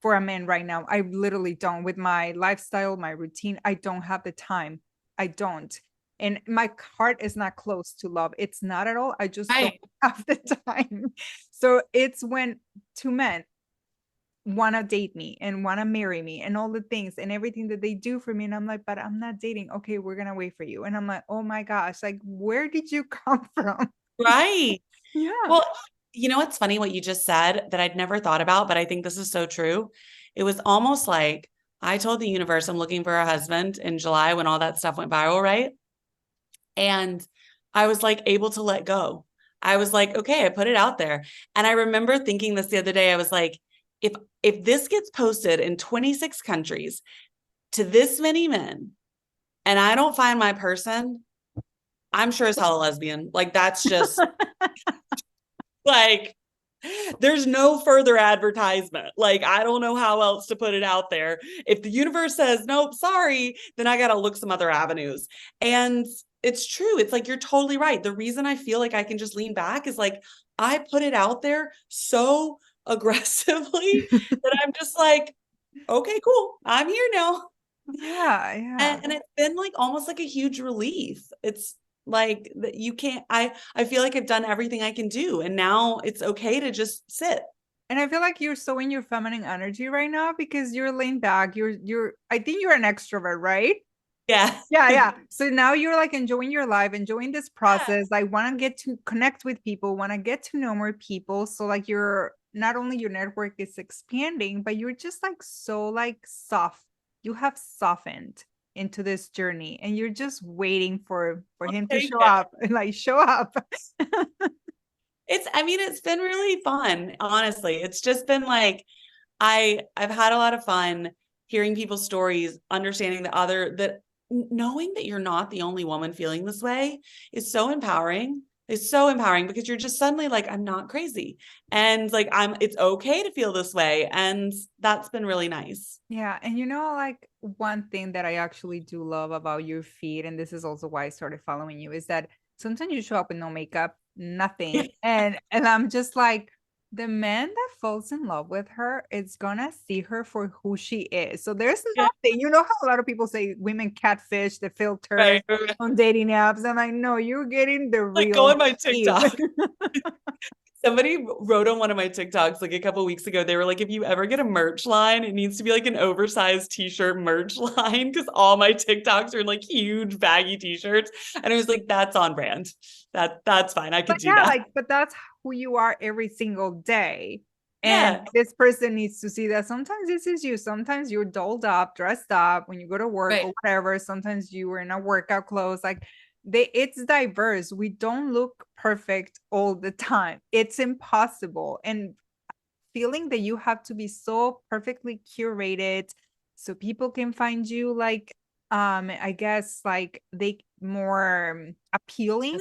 Speaker 1: for a man right now. I literally don't. With my lifestyle, my routine, I don't have the time. I don't. And my heart is not close to love. It's not at all. I just don't have the time. So it's when two men want to date me and want to marry me and all the things and everything that they do for me. And I'm like, but I'm not dating. Okay, we're going to wait for you. And I'm like, oh my gosh, like, where did you come from?
Speaker 2: Right.
Speaker 1: Yeah.
Speaker 2: Well, you know what's funny what you just said that I'd never thought about, but I think this is so true. It was almost like I told the universe I'm looking for a husband in July when all that stuff went viral, right? And I was like able to let go. I was like, okay, I put it out there. And I remember thinking this the other day. I was like, if this gets posted in 26 countries to this many men and I don't find my person, I'm sure as hell a lesbian. Like that's just like there's no further advertisement. Like, I don't know how else to put it out there. If the universe says, nope, sorry, then I got to look some other avenues. And it's true. It's like, you're totally right. The reason I feel like I can just lean back is like, I put it out there so aggressively that I'm just like, okay, cool. I'm here now.
Speaker 1: Yeah, yeah.
Speaker 2: And it's been like almost like a huge relief. It's like that you can't, I feel like I've done everything I can do. And now it's okay to just sit.
Speaker 1: And I feel like you're so in your feminine energy right now because you're laying back. I think you're an extrovert, right?
Speaker 2: Yeah.
Speaker 1: Yeah, yeah. So now you're like enjoying your life, enjoying this process. I want to get to connect with people, want to get to know more people. So like you're not only your network is expanding, but you're just like so like soft. You have softened into this journey and you're just waiting for him to
Speaker 2: Take
Speaker 1: show
Speaker 2: it.
Speaker 1: up and like show up.
Speaker 2: I mean, it's been really fun, honestly. It's just been like I've had a lot of fun hearing people's stories, understanding that knowing that you're not the only woman feeling this way is so empowering. It's so empowering because you're just suddenly like, I'm not crazy. And like it's okay to feel this way. And that's been really nice.
Speaker 1: Yeah, and like one thing that I actually do love about your feed, and this is also why I started following you, is that sometimes you show up with no makeup, nothing, and I'm just like, the man that falls in love with her is gonna see her for who she is. So there's
Speaker 2: Yeah,
Speaker 1: nothing, how a lot of people say women catfish the filters
Speaker 2: right, right.
Speaker 1: on dating apps. I'm like, no, you're getting the
Speaker 2: Like go
Speaker 1: real
Speaker 2: on my
Speaker 1: Eve.
Speaker 2: TikTok. Somebody wrote on one of my TikToks like a couple weeks ago, they were like, if you ever get a merch line, it needs to be like an oversized t-shirt merch line because all my TikToks are in like huge baggy t-shirts. And I was like, that's on brand. That's fine. I could
Speaker 1: But
Speaker 2: do
Speaker 1: yeah,
Speaker 2: that.
Speaker 1: like, but that's who you are every single day. And
Speaker 2: Yeah.
Speaker 1: this person needs to see that sometimes this is you. Sometimes you're dolled up, dressed up when you go to work
Speaker 2: Right.
Speaker 1: or whatever. Sometimes you were in a workout clothes. Like it's diverse. We don't look perfect all the time. It's impossible. And feeling that you have to be so perfectly curated so people can find you like I guess like they more appealing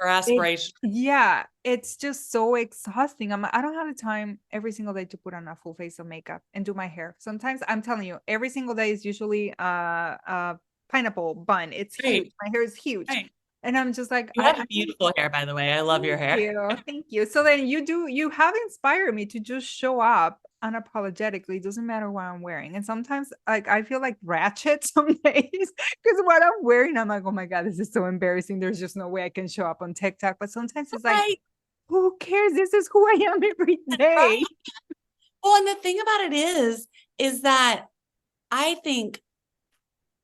Speaker 2: Or
Speaker 1: it,
Speaker 2: aspiration.
Speaker 1: yeah, it's just so exhausting. I don't have the time every single day to put on a full face of makeup and do my hair. Sometimes I'm telling you, every single day is usually a pineapple bun. It's huge.
Speaker 2: Right.
Speaker 1: My hair is huge.
Speaker 2: Right.
Speaker 1: And I'm just like,
Speaker 2: You have beautiful hair, by the way. I love your
Speaker 1: thank
Speaker 2: hair.
Speaker 1: you. Thank you. So then you have inspired me to just show up unapologetically. Doesn't matter what I'm wearing. And sometimes like I feel like ratchet some days because what I'm wearing, I'm like, oh my God, this is so embarrassing. There's just no way I can show up on TikTok. But sometimes it's like,
Speaker 2: Right.
Speaker 1: who cares? This is who I am every
Speaker 2: Right.
Speaker 1: day.
Speaker 2: Well, and the thing about it is that I think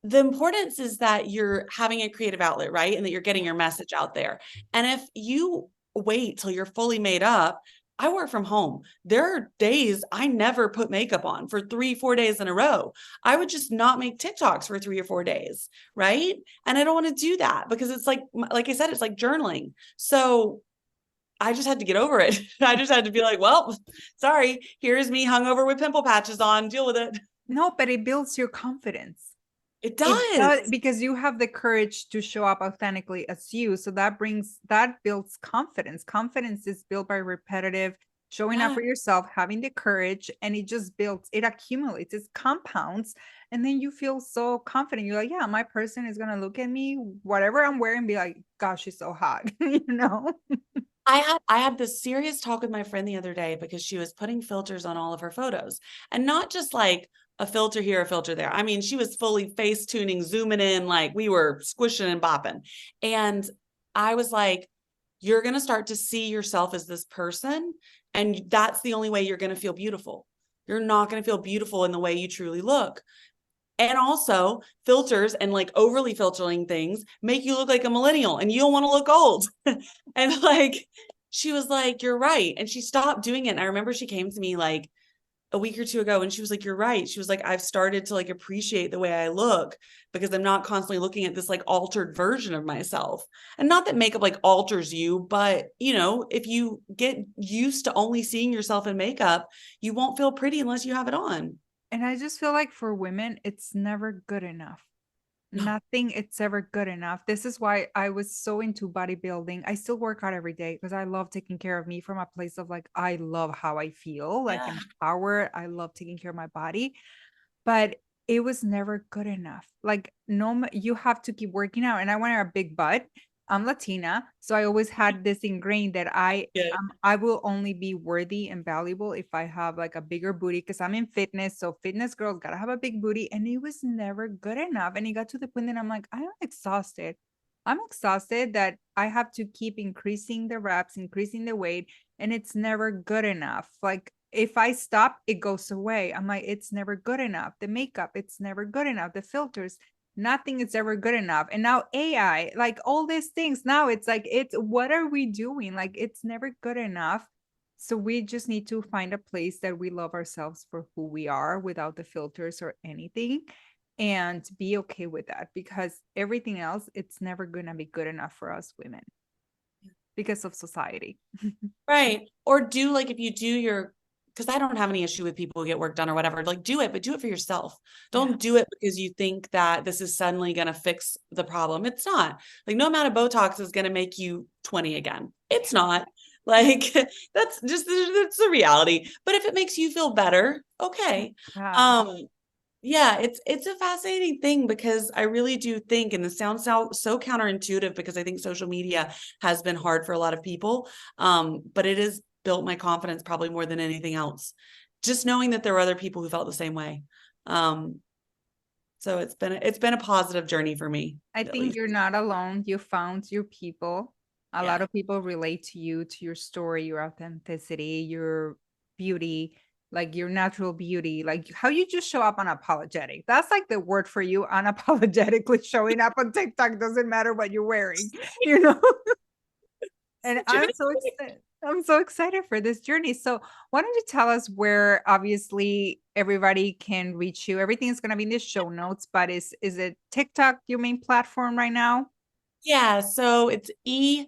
Speaker 2: the importance is that you're having a creative outlet, right? And that you're getting your message out there. And if you wait till you're fully made up, I work from home. There are days I never put makeup on for 3, 4 days in a row. I would just not make TikToks for 3 or 4 days, right? And I don't want to do that because it's like I said, it's like journaling. So I just had to get over it. I just had to be like, well, sorry, here's me hungover with pimple patches on. Deal with it.
Speaker 1: No, but it builds your confidence.
Speaker 2: It
Speaker 1: It does
Speaker 2: does.
Speaker 1: because you have the courage to show up authentically as you. So that builds confidence. Confidence is built by repetitive showing up
Speaker 2: Yeah.
Speaker 1: for yourself, having the courage, and it just builds, it accumulates, it compounds, and then you feel so confident. You're like, yeah, my person is gonna look at me, whatever I'm wearing, be like, gosh, she's so hot, you know?
Speaker 2: I had this serious talk with my friend the other day because she was putting filters on all of her photos and not just like a filter here, a filter there. I mean, she was fully face tuning, zooming in, like we were squishing and bopping. And I was like, you're going to start to see yourself as this person. And that's the only way you're going to feel beautiful. You're not going to feel beautiful in the way you truly look. And also filters and like overly filtering things make you look like a millennial and you don't want to look old. And like, she was like, you're right. And she stopped doing it. And I remember she came to me like a week or two ago and she was like, you're right. She was like, I've started to like appreciate the way I look because I'm not constantly looking at this like altered version of myself. And not that makeup like alters you, but you know, if you get used to only seeing yourself in makeup, you won't feel pretty unless you have it on.
Speaker 1: And I just feel like for women, it's never good enough.
Speaker 2: No.
Speaker 1: Nothing, it's ever good enough. This is why I was so into bodybuilding. I still work out every day because I love taking care of me from a place of like, I love how I feel, like
Speaker 2: Yeah.
Speaker 1: empowered. I love taking care of my body, but it was never good enough. Like, no, you have to keep working out. And I wanted a big butt. I'm Latina, so I always had this ingrained that
Speaker 2: Yeah.
Speaker 1: I will only be worthy and valuable if I have like a bigger booty because I'm in fitness. So fitness girls gotta have a big booty, and it was never good enough. And it got to the point that I'm like, I'm exhausted. I'm exhausted that I have to keep increasing the reps, increasing the weight, and it's never good enough. Like if I stop, it goes away. I'm like, it's never good enough. The makeup, it's never good enough. The filters, nothing is ever good enough. And now AI, like all these things, now it's like, it's what are we doing? Like it's never good enough. So we just need to find a place that we love ourselves for who we are without the filters or anything and be okay with that because everything else, it's never going to be good enough for us women because of society.
Speaker 2: Right. Or do like if you do your, because I don't have any issue with people who get work done or whatever, like do it, but do it for yourself.
Speaker 1: Yeah.
Speaker 2: Don't do it because you think that this is suddenly going to fix the problem. It's not. Like no amount of Botox is going to make you 20 again. It's not. Like that's the reality. But if it makes you feel better, okay.
Speaker 1: Yeah.
Speaker 2: Um, yeah, it's a fascinating thing because I really do think, and this sounds so counterintuitive because I think social media has been hard for a lot of people, but it has built my confidence probably more than anything else. Just knowing that there were other people who felt the same way. Um, so it's been a positive journey for me,
Speaker 1: I
Speaker 2: at
Speaker 1: think
Speaker 2: least.
Speaker 1: you're not alone. You found your people. A lot
Speaker 2: Yeah.
Speaker 1: of people relate to you, to your story, your authenticity, your beauty, like your natural beauty, like how you just show up unapologetic. That's like the word for you, unapologetically showing up on TikTok. Doesn't matter what you're wearing, you know? And
Speaker 2: Such a big-
Speaker 1: I'm so excited for this journey. So why don't you tell us where obviously everybody can reach you? Everything is gonna be in the show notes, but is it TikTok your main platform right now?
Speaker 2: Yeah, so it's B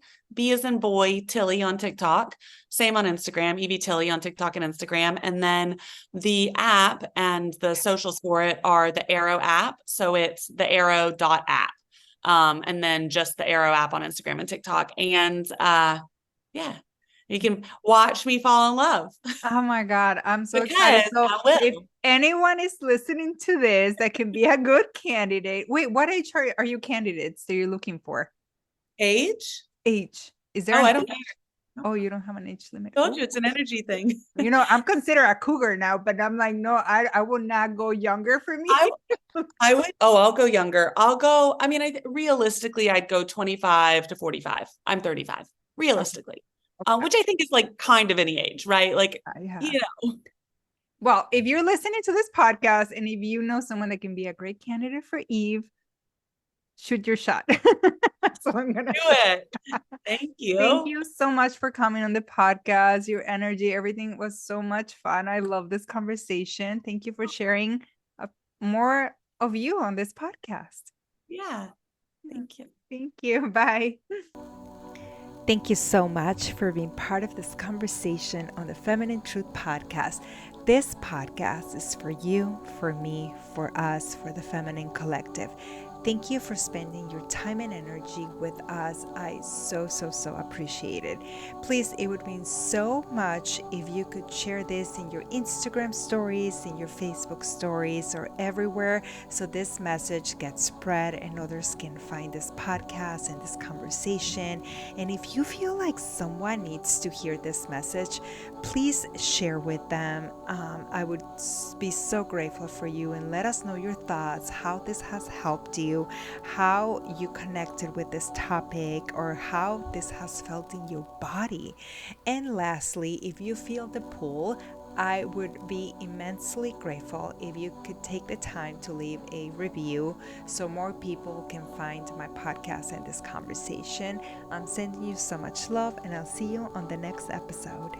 Speaker 2: as in boy Tilly on TikTok, same on Instagram, Evie Tilly on TikTok and Instagram, and then the app and the socials for it are the Arrow app, so it's the Arrow.app, and then just the Arrow app on Instagram and TikTok, and yeah, you can watch me fall in love
Speaker 1: Oh my God, I'm so excited.
Speaker 2: because
Speaker 1: So
Speaker 2: I
Speaker 1: if
Speaker 2: will.
Speaker 1: anyone is listening to this that can be a good candidate, wait, what age are you candidates that you're looking for?
Speaker 2: Age?
Speaker 1: Age. Is there
Speaker 2: Oh,
Speaker 1: an
Speaker 2: I don't
Speaker 1: age?
Speaker 2: know.
Speaker 1: Oh, you don't have an age limit.
Speaker 2: I told
Speaker 1: Oh,
Speaker 2: you it's an energy thing.
Speaker 1: you know, I'm considered a cougar now, but I'm like, no, I will not go younger for me.
Speaker 2: I I would, oh, I'll go younger. I'll go, I mean, realistically, I'd go 25 to 45. I'm 35,
Speaker 1: Okay.
Speaker 2: realistically,
Speaker 1: Okay.
Speaker 2: which I think is like kind of any age, right? Like,
Speaker 1: Yeah.
Speaker 2: you know,
Speaker 1: Well, if you're listening to this podcast and if you know someone that can be a great candidate for Eve, shoot your shot. That's what I'm gonna
Speaker 2: do
Speaker 1: say.
Speaker 2: it. Thank
Speaker 1: Thank
Speaker 2: you.
Speaker 1: you so much for coming on the podcast. Your energy, everything was so much fun. I love this conversation. Thank you for sharing uh, more of you on this podcast.
Speaker 2: Yeah.
Speaker 1: Yeah.
Speaker 2: Thank you.
Speaker 1: Thank you. Bye. Thank you so much for being part of this conversation on the Feminine Truth Podcast. This podcast is for you, for me, for us, for the Feminine Collective. Thank you for spending your time and energy with us. I so appreciate it. Please, it would mean so much if you could share this in your Instagram stories, in your Facebook stories, or everywhere so this message gets spread and others can find this podcast and this conversation. And if you feel like someone needs to hear this message, please share with them. I would be so grateful for you, and let us know your thoughts, how this has helped you, how you connected with this topic, or how this has felt in your body. And lastly, if you feel the pull, I would be immensely grateful if you could take the time to leave a review so more people can find my podcast and this conversation. I'm sending you so much love, and I'll see you on the next episode.